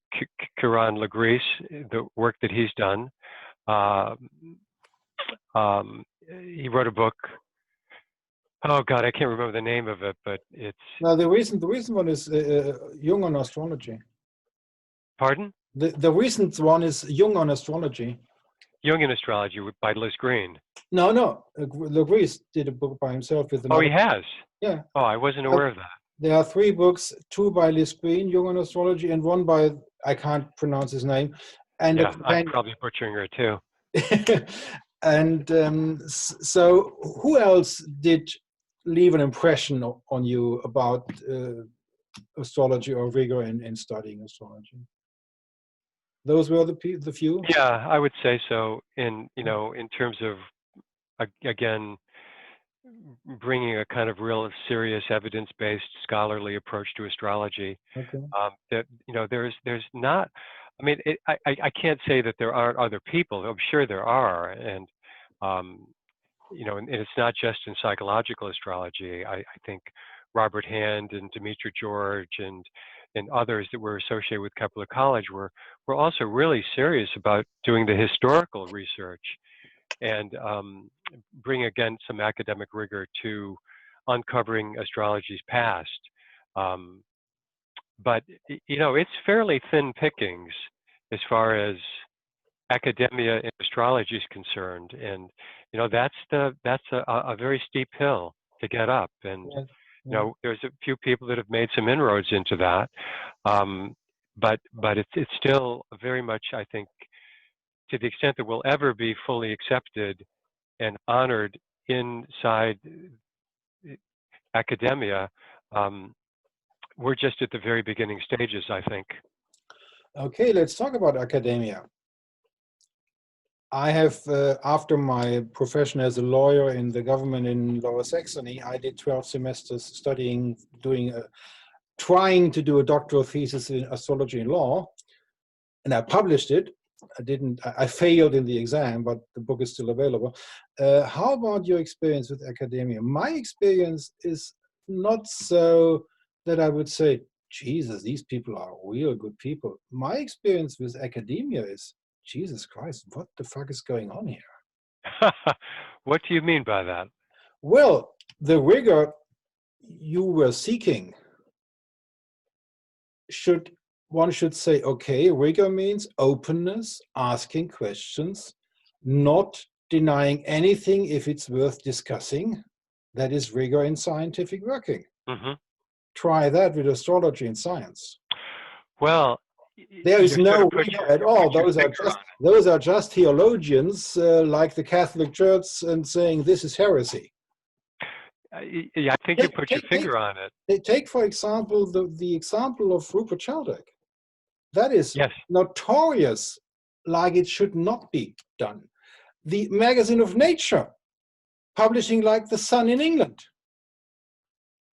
Kiran Legris, the work that he's done. He wrote a book. Oh God, I can't remember the name of it, but it's. No, the recent one is Jung on astrology. Pardon? The recent one is Jung on astrology. Jung in Astrology by Liz Green. No. Legris did a book by himself with. Oh, he has. Yeah. Oh, I wasn't aware of that. There are 3 books: 2 by Liz Green, Jung on astrology, and 1 by, I can't pronounce his name. And yeah, I'm probably butchering her too. And so, who else did leave an impression on you about astrology or rigor in studying astrology? Those were the few? Yeah, I would say so. In terms of, again, bringing a kind of real serious evidence-based scholarly approach to astrology. Okay. That there's not. I mean, I can't say that there aren't other people. I'm sure there are, and and it's not just in psychological astrology. I think Robert Hand and Demetra George and others that were associated with Kepler College were also really serious about doing the historical research and bring again some academic rigor to uncovering astrology's past. But it's fairly thin pickings as far as academia in astrology is concerned, and that's a very steep hill to get up. And there's a few people that have made some inroads into that, but it's still very much, I think, to the extent that we'll ever be fully accepted and honored inside academia, we're just at the very beginning stages, I think. Okay, let's talk about academia. I have, after my profession as a lawyer in the government in Lower Saxony, I did 12 semesters studying, trying to do a doctoral thesis in astrology and law, and I published it. I failed in the exam, but the book is still available. How about your experience with academia? My experience is not so that I would say, Jesus, these people are real good people. My experience with academia is, Jesus Christ, what the fuck is going on here? What do you mean by that? Well, the rigor you were seeking one should say, okay, rigor means openness, asking questions, not denying anything if it's worth discussing. That is rigor in scientific working. Mm-hmm. Try that with astrology and science. Well, there is no rigor at all. Those are just theologians like the Catholic Church and saying this is heresy. Yeah, I think you put your finger on it. Take, for example, the example of Rupert Sheldrake. That is Yes. notorious, like it should not be done. The Magazine of Nature, publishing like the Sun in England.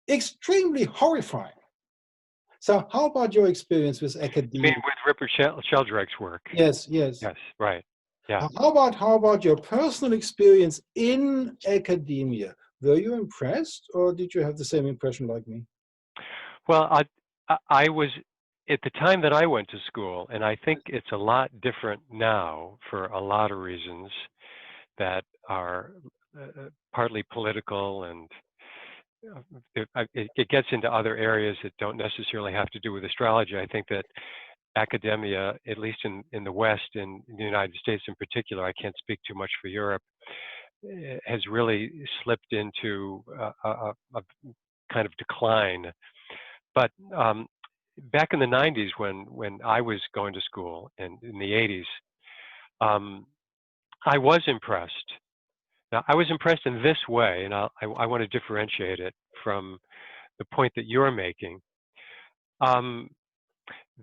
Extremely horrifying. So how about your experience with You academia? mean with Rupert Sheldrake's work? Yes, yes. Yes, right. Yeah. How about your personal experience in academia? Were you impressed, or did you have the same impression like me? Well, I was at the time that I went to school, and I think it's a lot different now for a lot of reasons that are partly political, and it gets into other areas that don't necessarily have to do with astrology. I think that academia, at least in the West, in the United States in particular, I can't speak too much for Europe, has really slipped into a kind of decline. But back in the 90s, when I was going to school, and in the 80s, I was impressed. Now, I was impressed in this way, and I want to differentiate it from the point that you're making.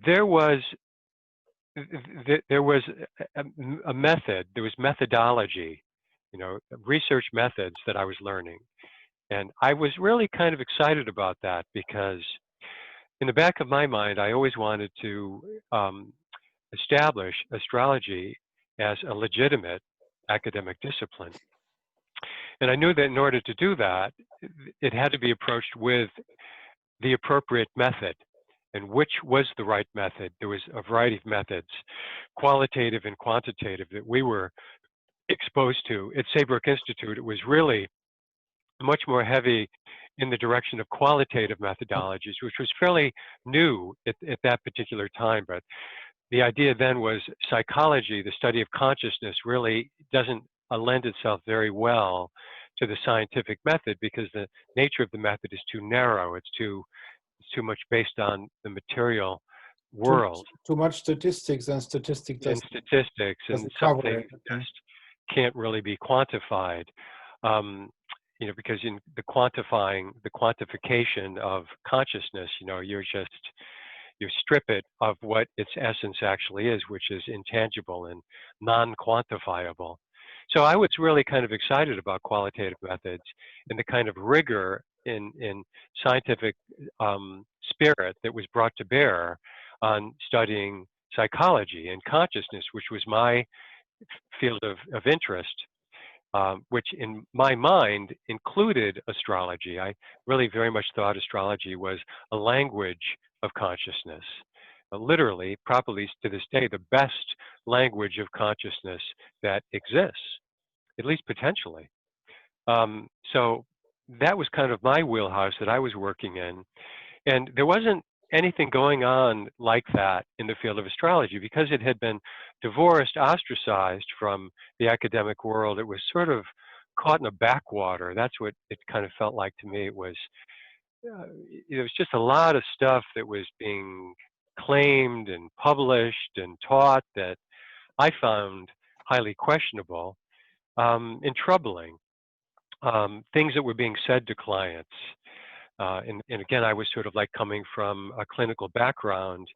There was a method, there was methodology, research methods that I was learning. And I was really kind of excited about that because in the back of my mind, I always wanted to establish astrology as a legitimate academic discipline. And I knew that in order to do that, it had to be approached with the appropriate method. And which was the right method? There was a variety of methods, qualitative and quantitative, that we were exposed to. At Saybrook Institute, it was really much more heavy in the direction of qualitative methodologies, which was fairly new at that particular time. But the idea then was psychology, the study of consciousness, really doesn't lend itself very well to the scientific method because the nature of the method is too narrow. It's too much based on the material world. Too much statistics, and statistics and some things just can't really be quantified. Because in the quantification of consciousness, you strip it of what its essence actually is, which is intangible and non-quantifiable. So I was really kind of excited about qualitative methods and the kind of rigor in scientific spirit that was brought to bear on studying psychology and consciousness, which was my field of interest. Which in my mind included astrology. I really very much thought astrology was a language of consciousness. Literally, probably to this day, the best language of consciousness that exists, at least potentially. So that was kind of my wheelhouse that I was working in. And there wasn't anything going on like that in the field of astrology because it had been divorced, ostracized from the academic world. It was sort of caught in a backwater. That's what it kind of felt like to me. It was just a lot of stuff that was being claimed and published and taught that I found highly questionable and troubling. Things that were being said to clients. And again, I was sort of like coming from a clinical background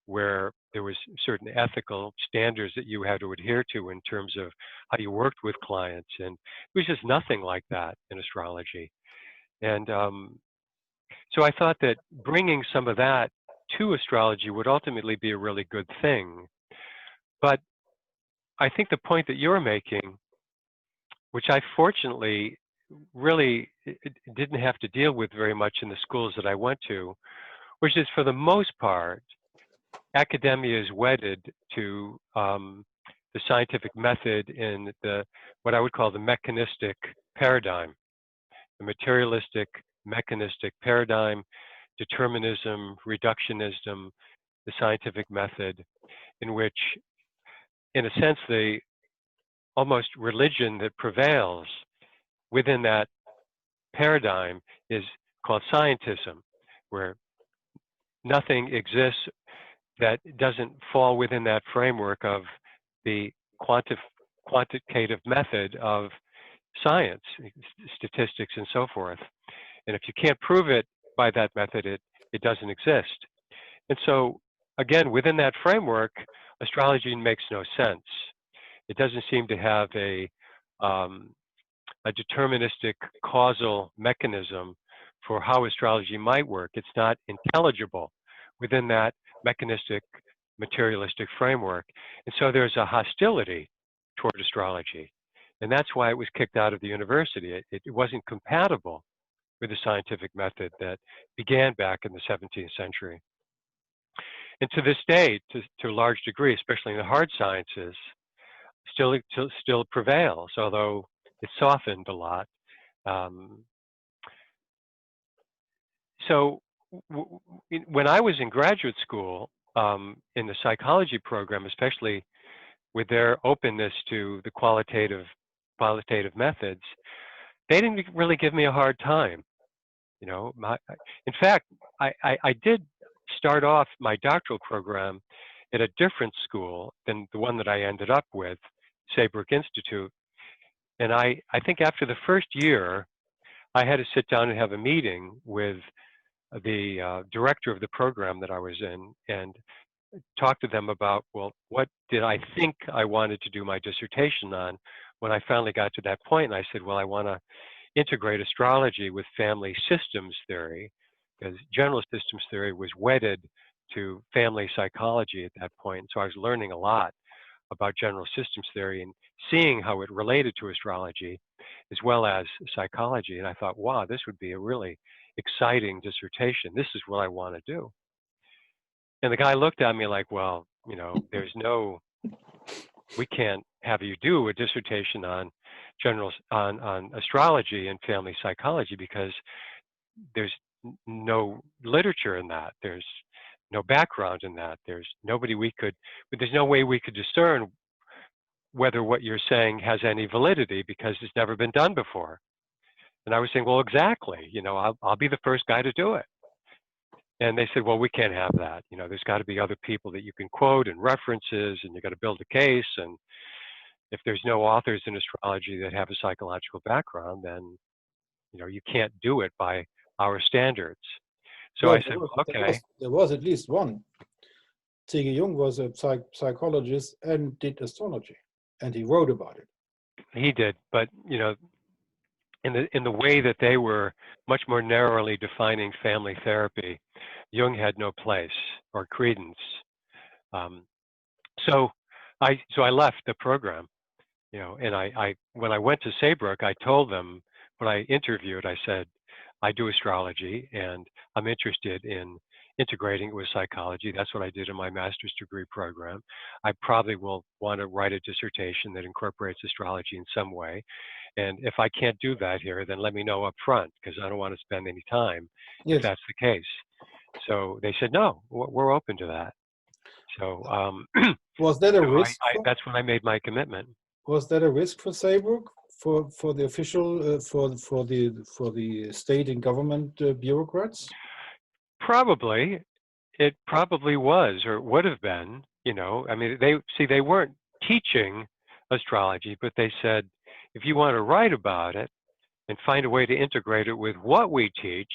where there was certain ethical standards that you had to adhere to in terms of how you worked with clients. And it was just nothing like that in astrology. And so I thought that bringing some of that to astrology would ultimately be a really good thing. But I think the point that you're making, which I fortunately really didn't have to deal with very much in the schools that I went to, which is for the most part, academia is wedded to the scientific method in what I would call the mechanistic paradigm, the materialistic mechanistic paradigm, determinism, reductionism, the scientific method, in which, in a sense, the almost religion that prevails within that paradigm is called scientism, where nothing exists that doesn't fall within that framework of the quantitative method of science, statistics, and so forth. And if you can't prove it by that method, it doesn't exist. And so again, within that framework, astrology makes no sense. It doesn't seem to have a deterministic causal mechanism for how astrology might work. It's not intelligible within that mechanistic, materialistic framework. And so there's a hostility toward astrology. And that's why it was kicked out of the university. It wasn't compatible with the scientific method that began back in the 17th century. And to this day, to a large degree, especially in the hard sciences, still prevails, although it's softened a lot. So when I was in graduate school, in the psychology program, especially with their openness to the qualitative methods, they didn't really give me a hard time. You know, in fact, I did start off my doctoral program at a different school than the one that I ended up with, Saybrook Institute. And I think after the first year, I had to sit down and have a meeting with the director of the program that I was in and talk to them about, well, what did I think I wanted to do my dissertation on when I finally got to that point. And I said, well, I want to integrate astrology with family systems theory, because general systems theory was wedded to family psychology at that point. So I was learning a lot about general systems theory and seeing how it related to astrology as well as psychology. And I thought, wow, this would be a really exciting dissertation. This is what I want to do. And the guy looked at me like, well, you know, we can't have you do a dissertation on on astrology and family psychology because there's no literature in that. There's no background in that. There's no way we could discern whether what you're saying has any validity because it's never been done before. And I was saying, well, exactly, you know, I'll be the first guy to do it. And they said, well, we can't have that. You know, there's got to be other people that you can quote and references, and you got to build a case. And if there's no authors in astrology that have a psychological background, then, you know, you can't do it by our standards. So Well, I said, well, okay. There was at least one. C.G. Jung was a psychologist and did astrology, and he wrote about it. He did, but, you know, in the way that they were much more narrowly defining family therapy, Jung had no place or credence. So I left the program, you know, and when I went to Saybrook, I told them when I interviewed, I said, I do astrology and I'm interested in integrating it with psychology. That's what I did in my master's degree program. I probably will want to write a dissertation that incorporates astrology in some way. And if I can't do that here, then let me know up front, because I don't want to spend any time if that's the case. So they said, no, we're open to that. So was that a risk? That's when I made my commitment. Was that a risk for Saybrook, for the official, for the state and government bureaucrats? Probably, it probably was, or would have been. You know, I mean, they weren't teaching astrology, but they said, if you want to write about it and find a way to integrate it with what we teach,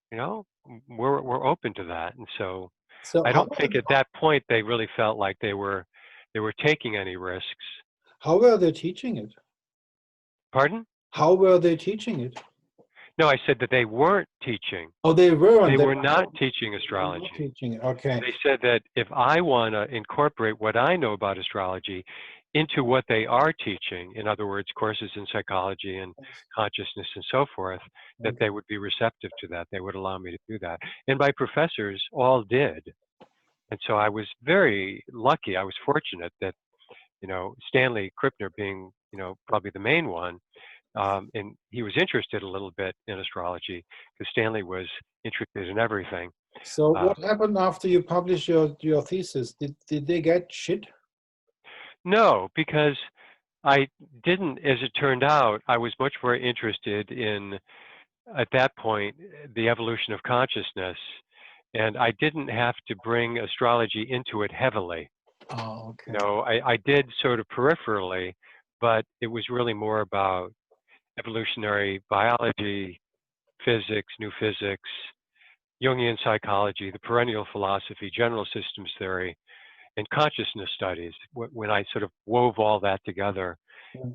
you know, we're open to that. And so I don't think at that point they really felt like they were taking any risks. How were they teaching it? Pardon? How were they teaching it? No, I said that they weren't teaching. Oh, they weren't. They were not teaching astrology. Not teaching it. Okay. They said that if I want to incorporate what I know about astrology into what they are teaching, in other words, courses in psychology and consciousness and so forth, that they would be receptive to that. They would allow me to do that. And my professors all did. And so I was very lucky. I was fortunate that, you know, Stanley Krippner being, you know, probably the main one, and he was interested a little bit in astrology because Stanley was interested in everything. So what happened after you published your thesis? Did they get shit? No, because I didn't, as it turned out, I was much more interested in, at that point, the evolution of consciousness. And I didn't have to bring astrology into it heavily. Oh, okay. You know, I did sort of peripherally, but it was really more about evolutionary biology, physics, new physics, Jungian psychology, the perennial philosophy, general systems theory, and consciousness studies. When I sort of wove all that together,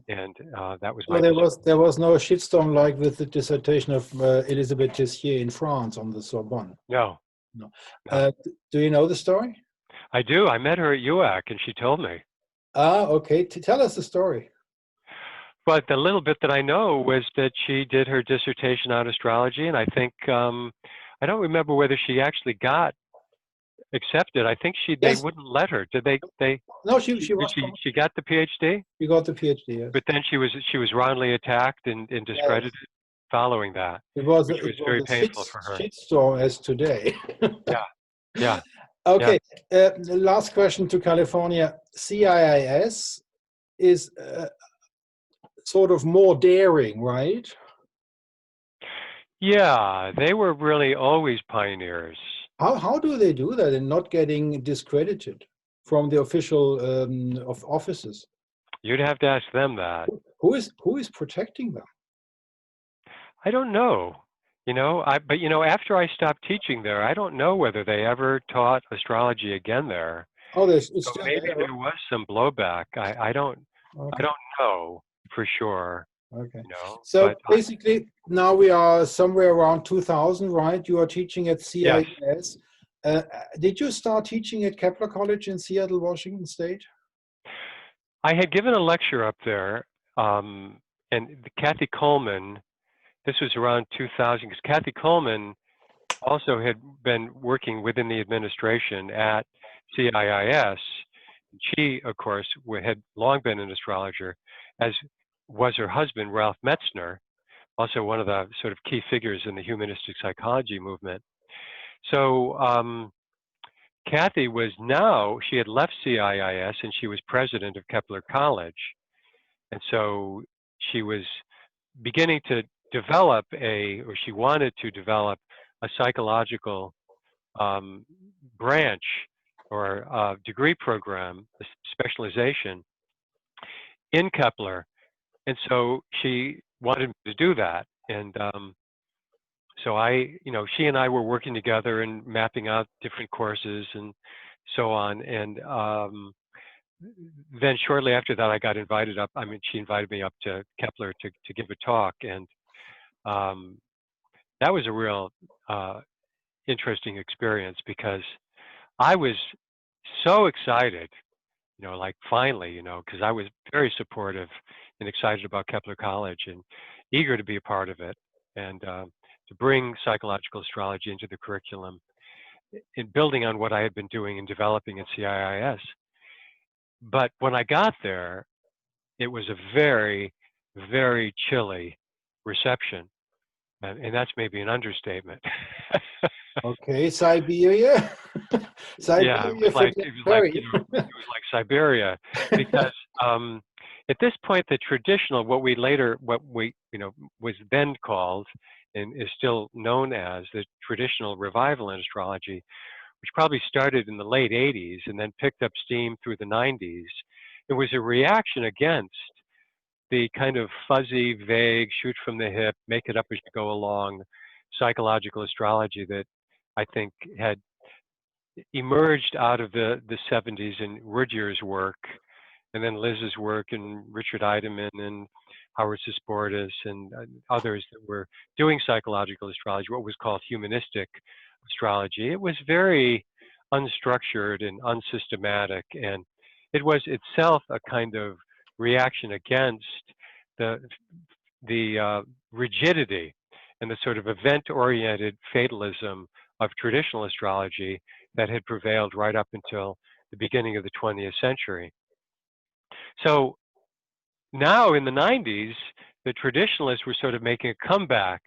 and that was So my there was no shitstorm like with the dissertation of Elisabeth Tessier in France on the Sorbonne. no, No. no. Do you know the story? I do. I met her at UAC, and she told me. Ah, okay. Tell us the story. But the little bit that I know was that she did her dissertation on astrology, and I think I don't remember whether she actually got accepted. I think they Yes. wouldn't let her. Did they? No, she Got the PhD, got the PhD. Yes. but then she was roundly attacked and discredited Yes. following that, It was which was very a painful for her. shitstorm as today. Yeah, yeah, Okay. The last question to California. CIIS is sort of more daring, right? yeah. They were really always pioneers. How do they do that and not getting discredited from the official of offices? You'd have to ask them that. Who is protecting them? I don't know. But after I stopped teaching there, I don't know whether they ever taught astrology again there. Oh, it's So still maybe there. there was some blowback. I don't Okay. know for sure. Okay. You know, So but basically, now we are somewhere around 2000, right? You are teaching at yes, CIS. Did you start teaching at Kepler College in Seattle, Washington State? I had given a lecture up there, and Kathy Coleman. This was around 2000 because Kathy Coleman also had been working within the administration at CIIS. She, of course, had long been an astrologer, as was her husband, Ralph Metzner, also one of the sort of key figures in the humanistic psychology movement. So Kathy she had left CIIS and she was president of Kepler College. And so she was beginning to develop or she wanted to develop a psychological branch or degree program, a specialization in Kepler. And so she wanted me to do that. And so she and I were working together and mapping out different courses and so on. And then shortly after that, I got invited up. I mean, she invited me up to Kepler to give a talk. And that was a real interesting experience because I was so excited, like finally, because I was very supportive and excited about Kepler College and eager to be a part of it and to bring psychological astrology into the curriculum in building on what I had been doing and developing at CIIS. But when I got there, it was a very, very chilly reception. And that's maybe an understatement. Okay, Siberia. Yeah, it was like Siberia, because at this point the traditional, what we was then called and is still known as the traditional revival in astrology, which probably started in the late 80s and then picked up steam through the 90s. It was a reaction against the kind of fuzzy, vague, shoot from the hip, make it up as you go along psychological astrology that I think had emerged out of the 70s and Rudier's work, and then Liz's work and Richard Eidemann and Howard Susportis and others that were doing psychological astrology, what was called humanistic astrology. It was very unstructured and unsystematic, and it was itself a kind of reaction against the rigidity and the sort of event-oriented fatalism of traditional astrology that had prevailed right up until the beginning of the 20th century. So now in the 90s, the traditionalists were sort of making a comeback,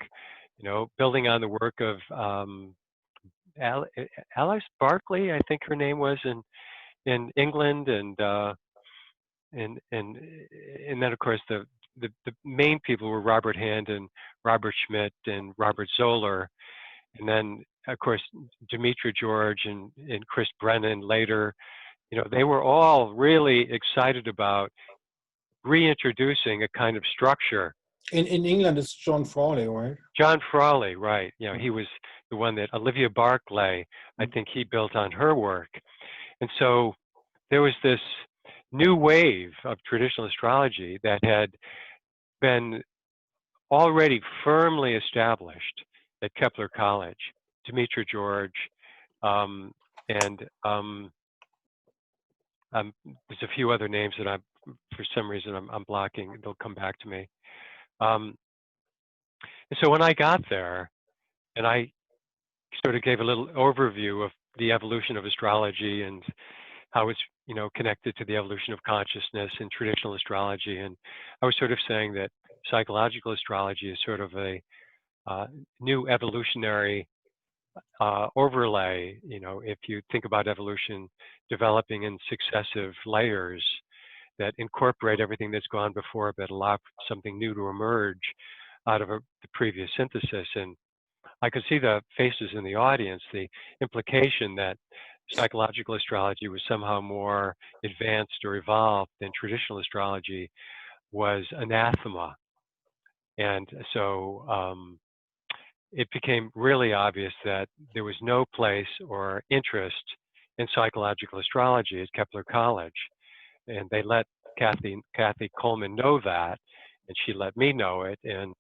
building on the work of Alice Barkley, I think her name was, in England, and then of course the main people were Robert Hand and Robert Schmidt and Robert Zoller, and then of course Demetra George and Chris Brennan later. They were all really excited about reintroducing a kind of structure In England, it's John Frawley, right? John Frawley, right. You know, he was the one that Olivia Barclay, I think he built on her work. And so there was this new wave of traditional astrology that had been already firmly established at Kepler College. Demetra George, um, and there's a few other names that for some reason, I'm blocking. They'll come back to me. And so when I got there, and I sort of gave a little overview of the evolution of astrology and how it's, you know, connected to the evolution of consciousness in traditional astrology. And I was sort of saying that psychological astrology is sort of a new evolutionary overlay. You know, if you think about evolution developing in successive layers that incorporate everything that's gone before, but allow something new to emerge out of the previous synthesis. And I could see the faces in the audience, the implication that psychological astrology was somehow more advanced or evolved than traditional astrology was anathema. And so it became really obvious that there was no place or interest in psychological astrology at Kepler College. And they let Kathy Coleman know that, and she let me know it. And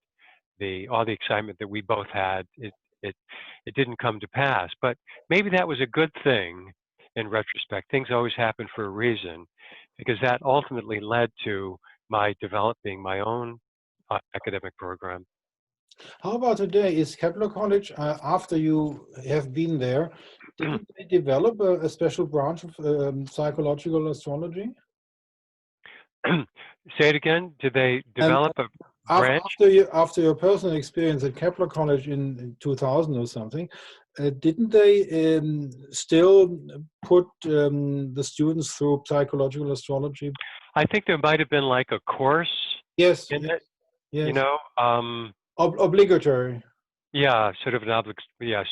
all the excitement that we both had, it didn't come to pass. But maybe that was a good thing in retrospect. Things always happen for a reason, because that ultimately led to my developing my own academic program. How about today? Is Kepler College, after you have been there, didn't they develop a special branch of psychological astrology? Say it again. Did they develop a branch? After your personal experience at Kepler College in 2000 or something, didn't they still put the students through psychological astrology? I think there might have been like a course Yes, in it, yes. you know. Obligatory. Yeah, sort of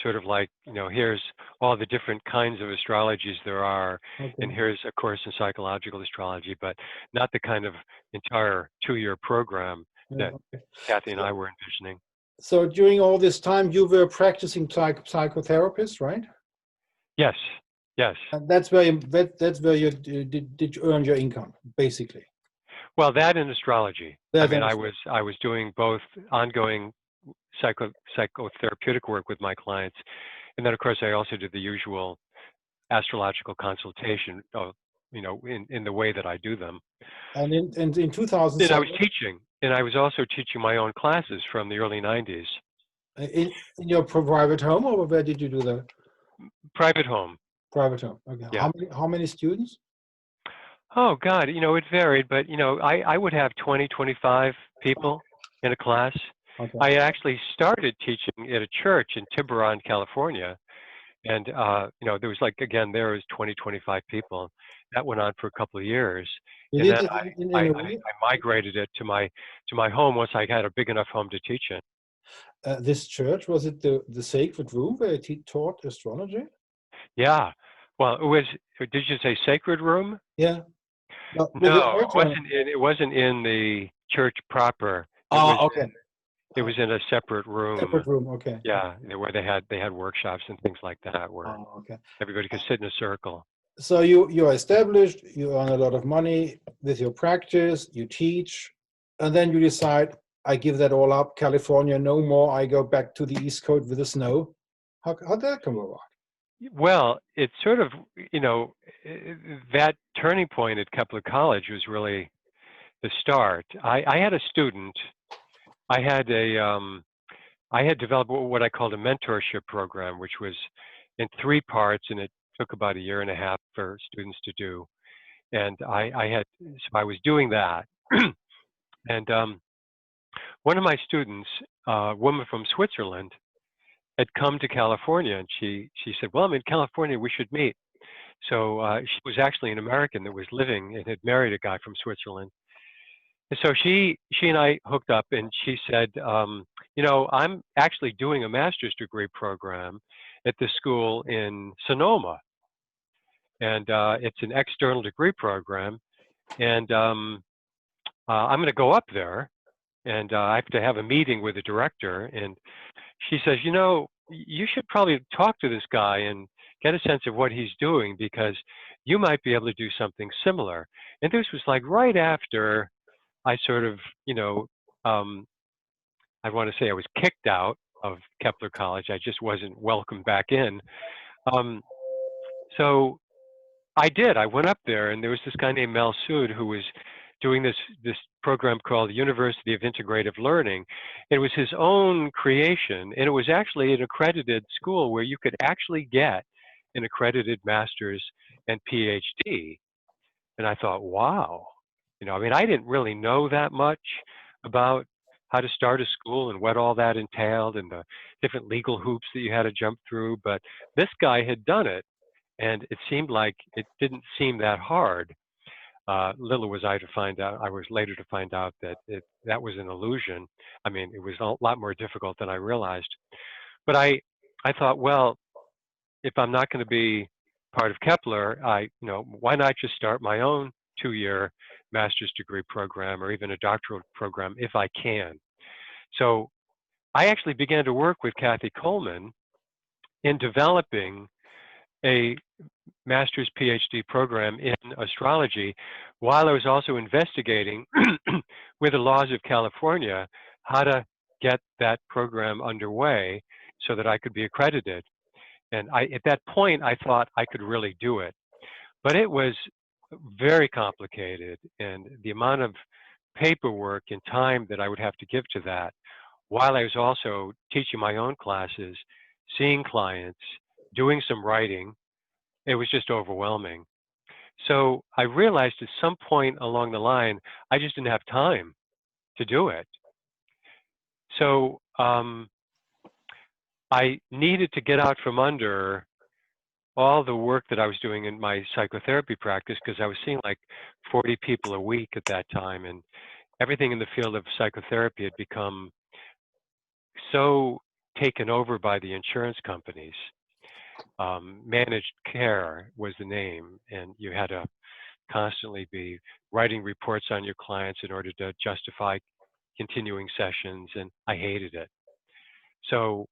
sort of like, you know, here's all the different kinds of astrologies there are, and here's a course in psychological astrology, but not the kind of entire 2-year program that Kathy and I were envisioning. So during all this time, you were practicing psychotherapist, right? Yes, yes. And that's where you did earn your income, basically. Well, that and astrology. I mean, I was doing both ongoing psychotherapeutic work with my clients, and then of course I also did the usual astrological consultation, you know, in the way that I do them. And in 2007, and I was teaching, and I was also teaching my own classes from the early 90s. In your private home, or where did you do that? Private home. Private home. Okay. Yeah. How many students? Oh God, you know, it varied, but you know, I would have 20, 25 people in a class. Okay. I actually started teaching at a church in Tiburon, California. And, you know, there was like, again, there was 20, 25 people. That went on for a couple of years. And then I migrated it to my home once I had a big enough home to teach in. This church, was it the sacred room where he taught astrology? Yeah. Well, did you say sacred room? Yeah. No, it wasn't in the church proper. Okay. It was in a separate room. Separate room, okay. Yeah, where they had workshops and things like that, where everybody could sit in a circle. So you're established, you earn a lot of money with your practice, you teach, and then you decide, I give that all up, California, no more, I go back to the East Coast with the snow. How'd that come about? Well, it's sort of, you know, that turning point at Kepler College was really the start. I had a student. I had developed what I called a mentorship program, which was in 3 parts, and it took about 1.5 years for students to do. And I was doing that. And one of my students, a woman from Switzerland, had come to California, and she said, well, I'm in California, we should meet. So she was actually an American that was living and had married a guy from Switzerland. And so she and I hooked up, and she said, you know, I'm actually doing a master's degree program at this school in Sonoma. And it's an external degree program. And I'm going to go up there. and I have to have a meeting with the director. And she says, you know, you should probably talk to this guy and get a sense of what he's doing, because you might be able to do something similar. And this was like right after I sort of, you know, I want to say I was kicked out of Kepler College. I just wasn't welcomed back in. So I did. I went up there, and there was this guy named Mel Sood who was doing this program called University of Integrative Learning. It was his own creation, and it was actually an accredited school where you could actually get an accredited master's and PhD. And I thought, wow, you know, I mean, I didn't really know that much about how to start a school and what all that entailed and the different legal hoops that you had to jump through. But this guy had done it, and it seemed like it didn't seem that hard. Little was I to find out. I was later to find out that that was an illusion. I mean, it was a lot more difficult than I realized. But I thought, well, if I'm not going to be part of Kepler, you know, why not just start my own 2-year master's degree program or even a doctoral program if I can? So I actually began to work with Kathy Coleman in developing a master's PhD program in astrology, while I was also investigating with the laws of California how to get that program underway so that I could be accredited. And at that point, I thought I could really do it. But it was very complicated, and the amount of paperwork and time that I would have to give to that, while I was also teaching my own classes, seeing clients, doing some writing, it was just overwhelming. So I realized at some point along the line, I just didn't have time to do it. So I needed to get out from under all the work that I was doing in my psychotherapy practice, because I was seeing like 40 people a week at that time, and everything in the field of psychotherapy had become so taken over by the insurance companies. Managed care was the name, and you had to constantly be writing reports on your clients in order to justify continuing sessions, and I hated it. So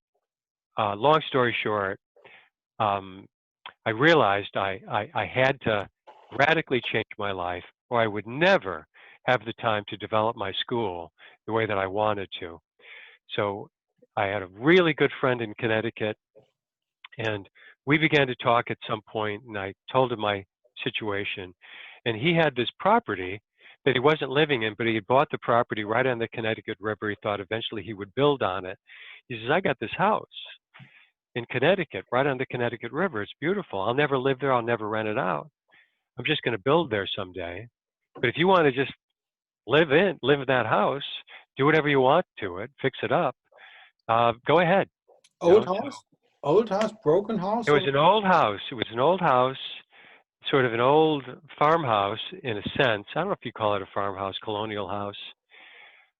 long story short, I realized I had to radically change my life, or I would never have the time to develop my school the way that I wanted to. So I had a really good friend in Connecticut, and we began to talk at some point, and I told him my situation. And he had this property that he wasn't living in, but he had bought the property right on the Connecticut River. He thought eventually he would build on it. He says, I got this house in Connecticut, right on the Connecticut River. It's beautiful. I'll never live there. I'll never rent it out. I'm just going to build there someday. But if you want to just live in that house, do whatever you want to it, fix it up, go ahead. Old house? Old house, broken house? It was an old house. It was an old house, sort of an old farmhouse in a sense. I don't know if you call it a farmhouse, colonial house.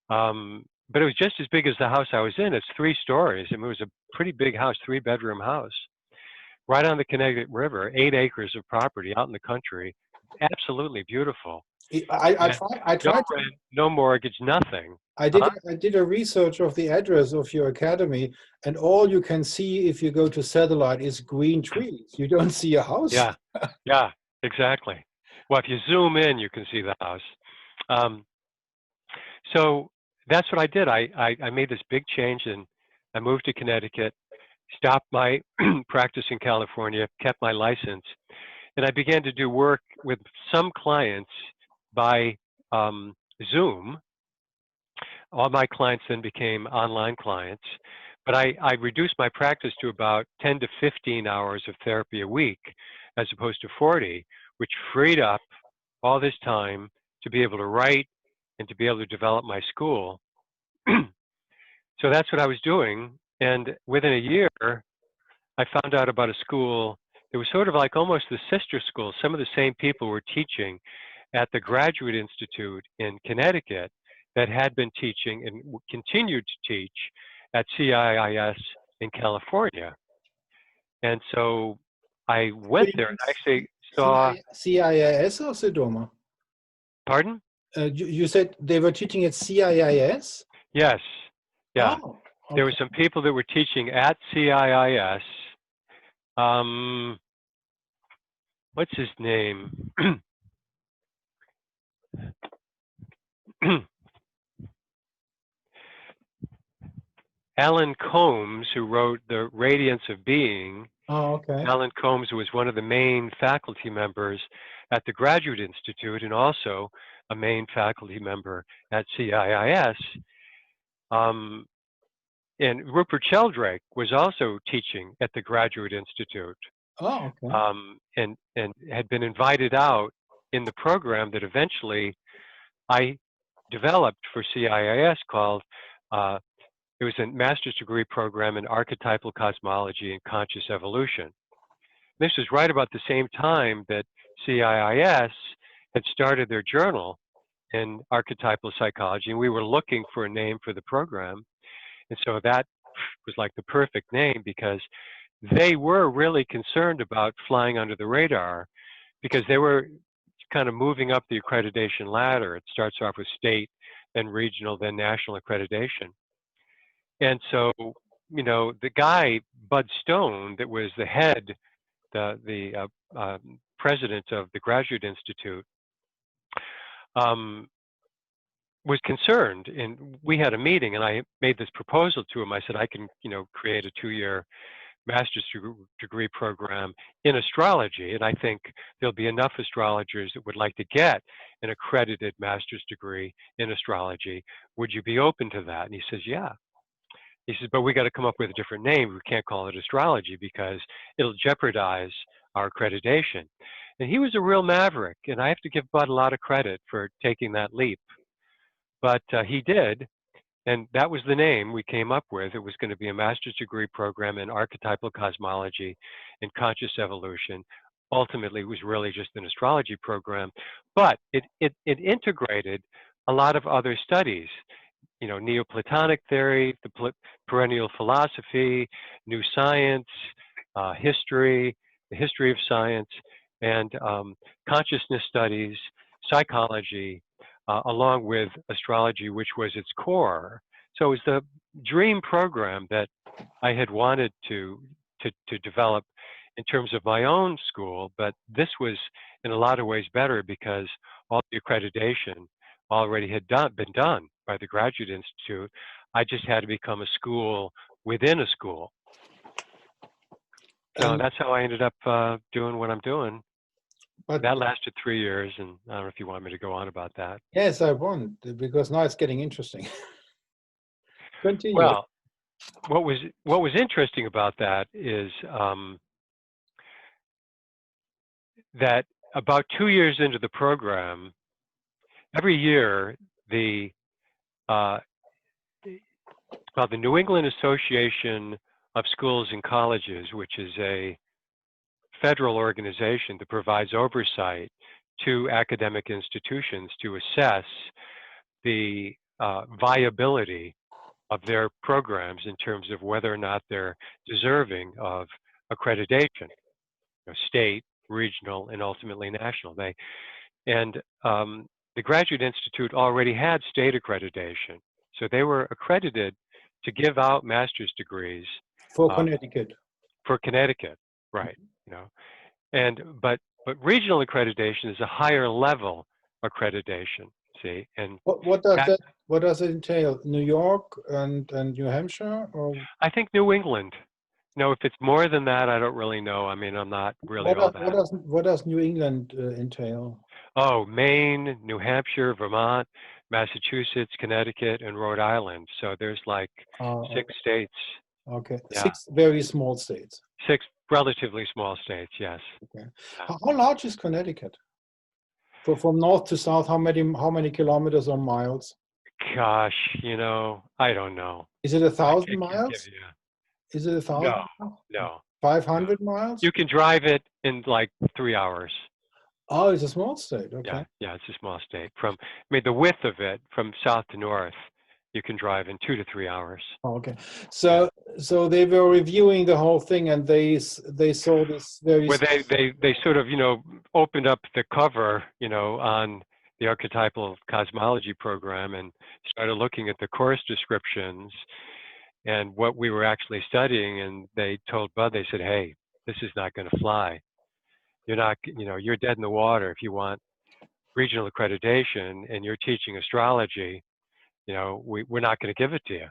But it was just as big as the house I was in. It's 3 stories. I mean, it was a pretty big house, 3-bedroom house, right on the Connecticut River, 8 acres of property out in the country. Absolutely beautiful. I tried. No rent, no mortgage, nothing. I did a research of the address of your academy, and all you can see if you go to satellite is green trees. You don't see a house. Yeah, yeah, exactly. Well, if you zoom in, you can see the house. So that's what I did. I made this big change, and I moved to Connecticut, stopped my practice in California, kept my license, and I began to do work with some clients by Zoom. All my clients then became online clients, but I reduced my practice to about 10 to 15 hours of therapy a week, as opposed to 40, which freed up all this time to be able to write and to be able to develop my school. So that's what I was doing. And within a year, I found out about a school that was sort of like almost the sister school. Some of the same people were teaching at the Graduate Institute in Connecticut that had been teaching and continued to teach at CIIS in California. And so I went there and actually saw... CIIS or Sedoma? Pardon? You said they were teaching at CIIS? Yes. Yeah. Oh, There were okay. some people that were teaching at CIIS. What's his name? Alan Combs, who wrote The Radiance of Being. Oh, okay. Alan Combs was one of the main faculty members at the Graduate Institute and also a main faculty member at CIIS. And Rupert Sheldrake was also teaching at the Graduate Institute, Oh, okay. and had been invited out in the program that eventually I developed for CIIS called, it was a master's degree program in Archetypal Cosmology and Conscious Evolution. This was right about the same time that CIIS had started their journal in archetypal psychology, and we were looking for a name for the program. And so that was like the perfect name because they were really concerned about flying under the radar because they were kind of moving up the accreditation ladder. It starts off with state, then regional, then national accreditation. And so, you know, the guy, Bud Stone, that was the head, the president of the Graduate Institute, was concerned. And we had a meeting, and I made this proposal to him. I said, I can, you know, create a 2-year master's degree program in astrology, and I think there'll be enough astrologers that would like to get an accredited master's degree in astrology. Would you be open to that? And he says, yeah. He says, but we got to come up with a different name. We can't call it astrology because it'll jeopardize our accreditation. And he was a real maverick, and I have to give Bud a lot of credit for taking that leap. But he did, and that was the name we came up with. It was going to be a master's degree program in archetypal cosmology and conscious evolution. Ultimately, it was really just an astrology program, but it integrated a lot of other studies. You know, Neoplatonic theory, the perennial philosophy, new science, history, the history of science, and consciousness studies, psychology, along with astrology, which was its core. So it was the dream program that I had wanted to develop in terms of my own school, but this was in a lot of ways better because all the accreditation already had been done by the Graduate Institute. I just had to become a school within a school. So that's how I ended up doing what I'm doing. But that lasted 3 years, and I don't know if you want me to go on about that. Yes, I want, because now it's getting interesting. Continue. Well, what was interesting about that is that about 2 years into the program, every year the New England Association of Schools and Colleges, which is a federal organization that provides oversight to academic institutions to assess the viability of their programs in terms of whether or not they're deserving of accreditation, you know, state, regional, and ultimately national. The Graduate Institute already had state accreditation, so they were accredited to give out master's degrees for Connecticut. For Connecticut, right? You know, but regional accreditation is a higher level accreditation. See, and what does it entail? New York and New Hampshire, or I think New England. No, if it's more than that, I don't really know. I mean, I'm not really all that. What does New England entail? Oh, Maine, New Hampshire, Vermont, Massachusetts, Connecticut, and Rhode Island. So there's like 6 states. Okay, yeah. 6 very small states. 6 relatively small states, yes. Okay. How large is Connecticut? From north to south, how many kilometers or miles? Gosh, you know, I don't know. Is it 1,000 miles? Is it 1,000? No. 500 miles? You can drive it in like 3 hours. Oh, it's a small state. Okay. Yeah, it's a small state. The width of it from south to north, you can drive in 2 to 3 hours. Okay. So they were reviewing the whole thing, and they saw this very. Well, they sort of, you know, opened up the cover, you know, on the Archetypal Cosmology program and started looking at the course descriptions and what we were actually studying, and they told Bud, they said, hey, this is not going to fly. You're not, you're dead in the water if you want regional accreditation and you're teaching astrology, we're not going to give it to you.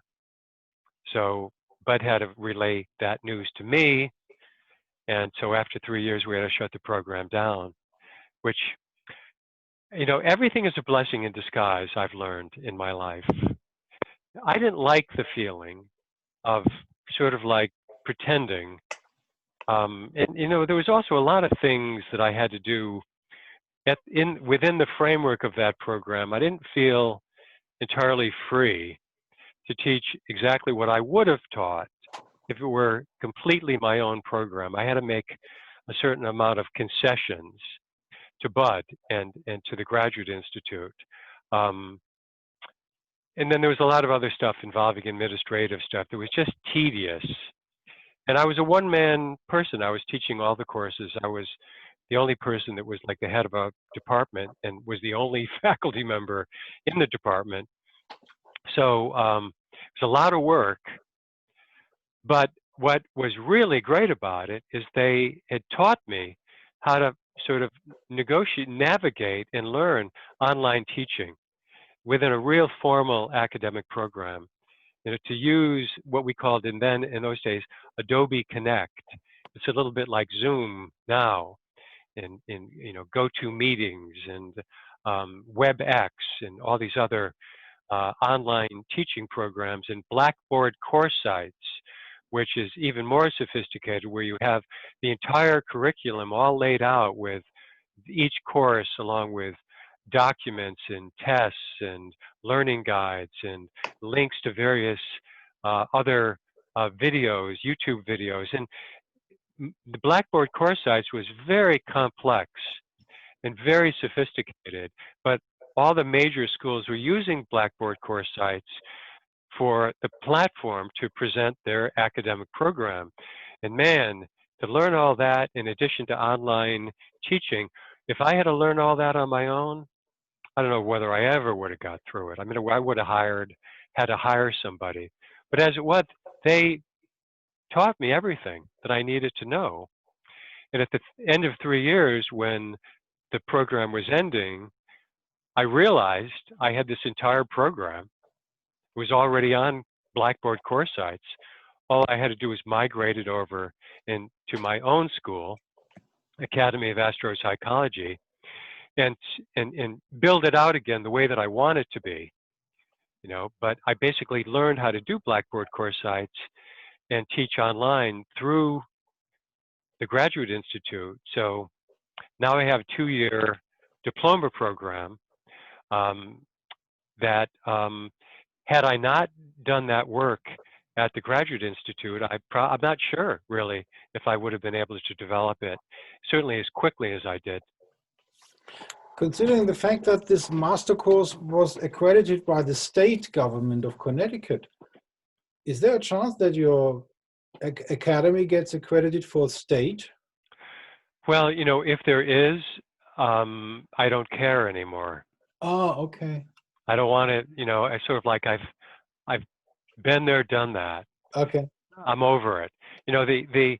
So Bud had to relay that news to me. And so after 3 years, we had to shut the program down, which, everything is a blessing in disguise, I've learned in my life. I didn't like the feeling of sort of like pretending. And, there was also a lot of things that I had to do within the framework of that program. I didn't feel entirely free to teach exactly what I would have taught if it were completely my own program. I had to make a certain amount of concessions to Bud and to the Graduate Institute. And then there was a lot of other stuff involving administrative stuff that was just tedious. And I was a one-man person. I was teaching all the courses. I was the only person that was like the head of a department and was the only faculty member in the department. So it was a lot of work. But what was really great about it is they had taught me how to sort of navigate and learn online teaching within a real formal academic program. To use what we called in those days Adobe Connect. It's a little bit like Zoom now, in GoToMeetings and WebEx and all these other online teaching programs, and Blackboard course sites, which is even more sophisticated, where you have the entire curriculum all laid out with each course along with documents and tests and learning guides and links to various other videos, YouTube videos. And the Blackboard course sites was very complex and very sophisticated, but all the major schools were using Blackboard course sites for the platform to present their academic program. And man, to learn all that in addition to online teaching, if I had to learn all that on my own, I don't know whether I ever would have got through it. I mean, I would have had to hire somebody. But as it was, they taught me everything that I needed to know. And at the end of 3 years, when the program was ending, I realized I had this entire program. It was already on Blackboard course sites. All I had to do was migrate it over into my own school, Academy of Astropsychology, and build it out again the way that I want it to be. But I basically learned how to do Blackboard course sites and teach online through the Graduate Institute. So now I have a 2-year diploma program that had I not done that work at the Graduate Institute, I'm not sure really if I would have been able to develop it certainly as quickly as I did. Considering the fact that this master course was accredited by the state government of Connecticut, is there a chance that your academy gets accredited for state? Well, if there is, I don't care anymore. Oh, okay. I don't want it, I sort of like I've been there, done that. Okay. I'm over it. The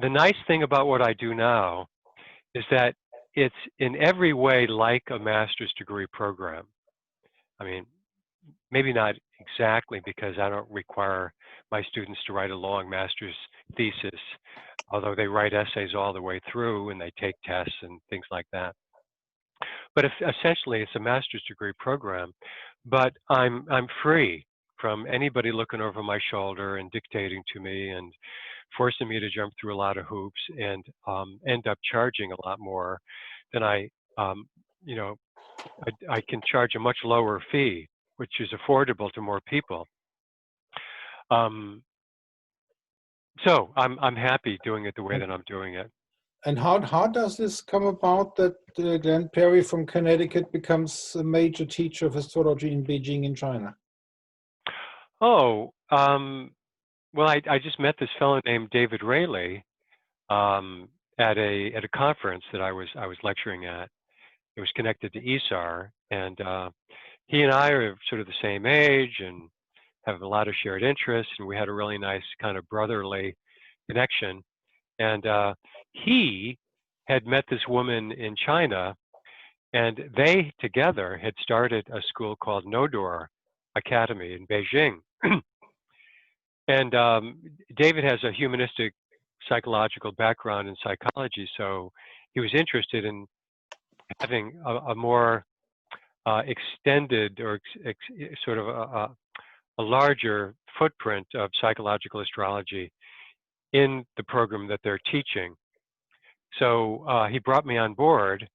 nice thing about what I do now is that it's in every way like a master's degree program. I mean, maybe not exactly, because I don't require my students to write a long master's thesis, although they write essays all the way through and they take tests and things like that. But essentially, it's a master's degree program. But I'm free from anybody looking over my shoulder and dictating to me and forcing me to jump through a lot of hoops and end up charging a lot more than I can charge a much lower fee, which is affordable to more people. So I'm happy doing it the way that I'm doing it. And how does this come about that Glenn Perry from Connecticut becomes a major teacher of astrology in Beijing in China? Oh, well, I just met this fellow named David Rayleigh at a conference that I was lecturing at, it was connected to Isar, and he and I are sort of the same age and have a lot of shared interests, and we had a really nice kind of brotherly connection. And he had met this woman in China, and they together had started a school called Nodor Academy in Beijing. And David has a humanistic psychological background in psychology, so he was interested in having a more extended or sort of a larger footprint of psychological astrology in the program that they're teaching. So he brought me on board,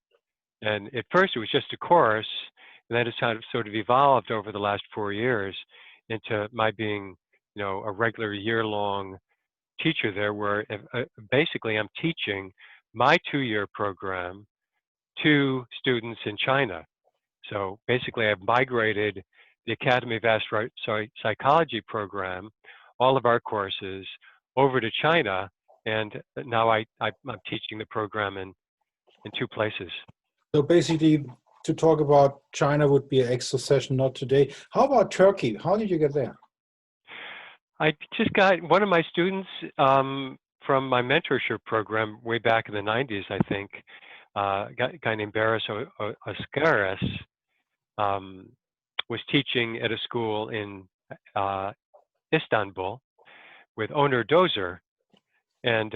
and at first it was just a course, and then it's kind of sort of evolved over the last 4 years into my being, a regular year-long teacher there, where basically I'm teaching my 2-year program to students in China. So basically I've migrated the Academy of Psychology program, all of our courses, over to China, and now I'm teaching the program in 2 places. So basically, to talk about China would be an extra session, not today. How about Turkey? How did you get there? I just got one of my students from my mentorship program way back in the 90s, I think, a guy named Baris Oskaris, was teaching at a school in Istanbul with Onur Dozer. And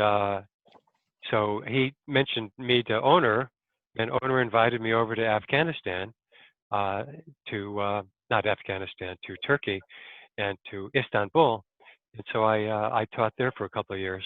so he mentioned me to Onur, and Onur invited me over to Afghanistan, not Afghanistan, to Turkey and to Istanbul. And so I taught there for a couple of years.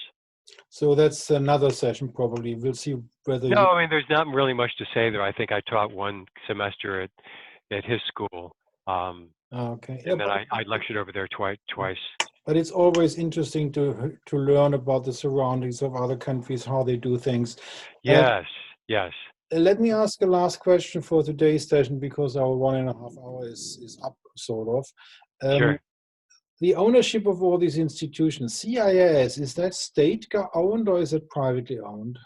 So that's another session probably. We'll see whether No, I mean, there's not really much to say there. I think I taught 1 semester at his school. Okay. And then I lectured over there twice. But it's always interesting to learn about the surroundings of other countries, how they do things. Yes, yes. Let me ask a last question for today's session, because our 1.5 hours is up, sort of. Sure. The ownership of all these institutions, CIS, is that state-owned or is it privately owned?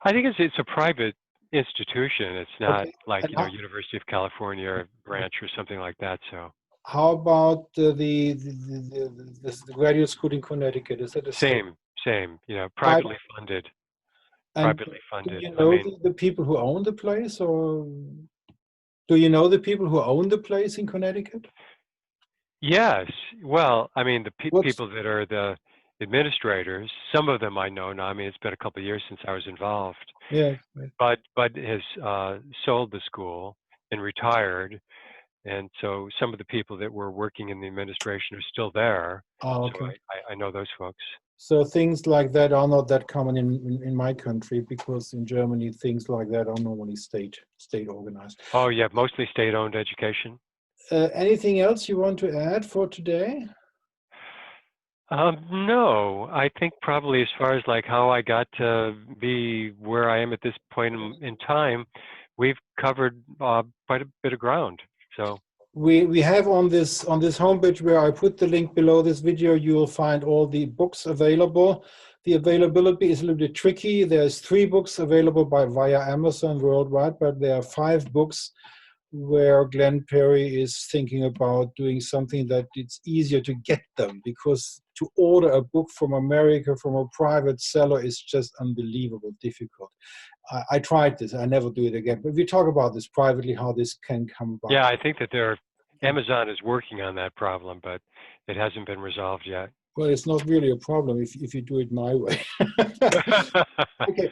I think it's a private institution. It's not Okay. like, University of California branch or something like that. So how about the graduate school in Connecticut? Is that a same, privately funded. And Privately funded. Do you know the people who own the place, or do you know the people who own the place in Connecticut? Yes. Well, I mean, the people that are the administrators, some of them I know now. I mean, it's been a couple of years since I was involved. Yeah. But has sold the school and retired. And so some of the people that were working in the administration are still there. Oh, okay. So I know those folks. So things like that are not that common in my country, because in Germany things like that are normally state organized. Oh, yeah, mostly state-owned education. Anything else you want to add for today? No, I think probably as far as like how I got to be where I am at this point in time, we've covered quite a bit of ground. So we have on this homepage, where I put the link below this video, you will find all the books available. The availability is a little bit tricky. There's 3 books available via Amazon worldwide, but there are 5 books where Glenn Perry is thinking about doing something that it's easier to get them, because to order a book from America from a private seller is just unbelievable difficult. I tried this. I never do it again. But we talk about this privately, how this can come about. yeah, I think that Amazon is working on that problem, but it hasn't been resolved yet. Well, it's not really a problem if you do it my way. Okay.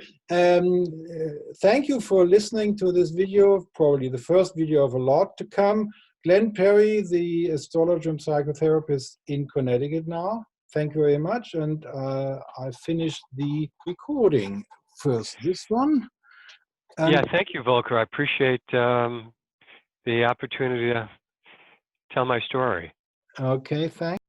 Thank you for listening to this video, probably the first video of a lot to come. Glenn Perry, the astrologer and psychotherapist in Connecticut now. Thank you very much. And I finished the recording first. This one. Yeah, thank you, Volker. I appreciate the opportunity to tell my story. Okay, thanks.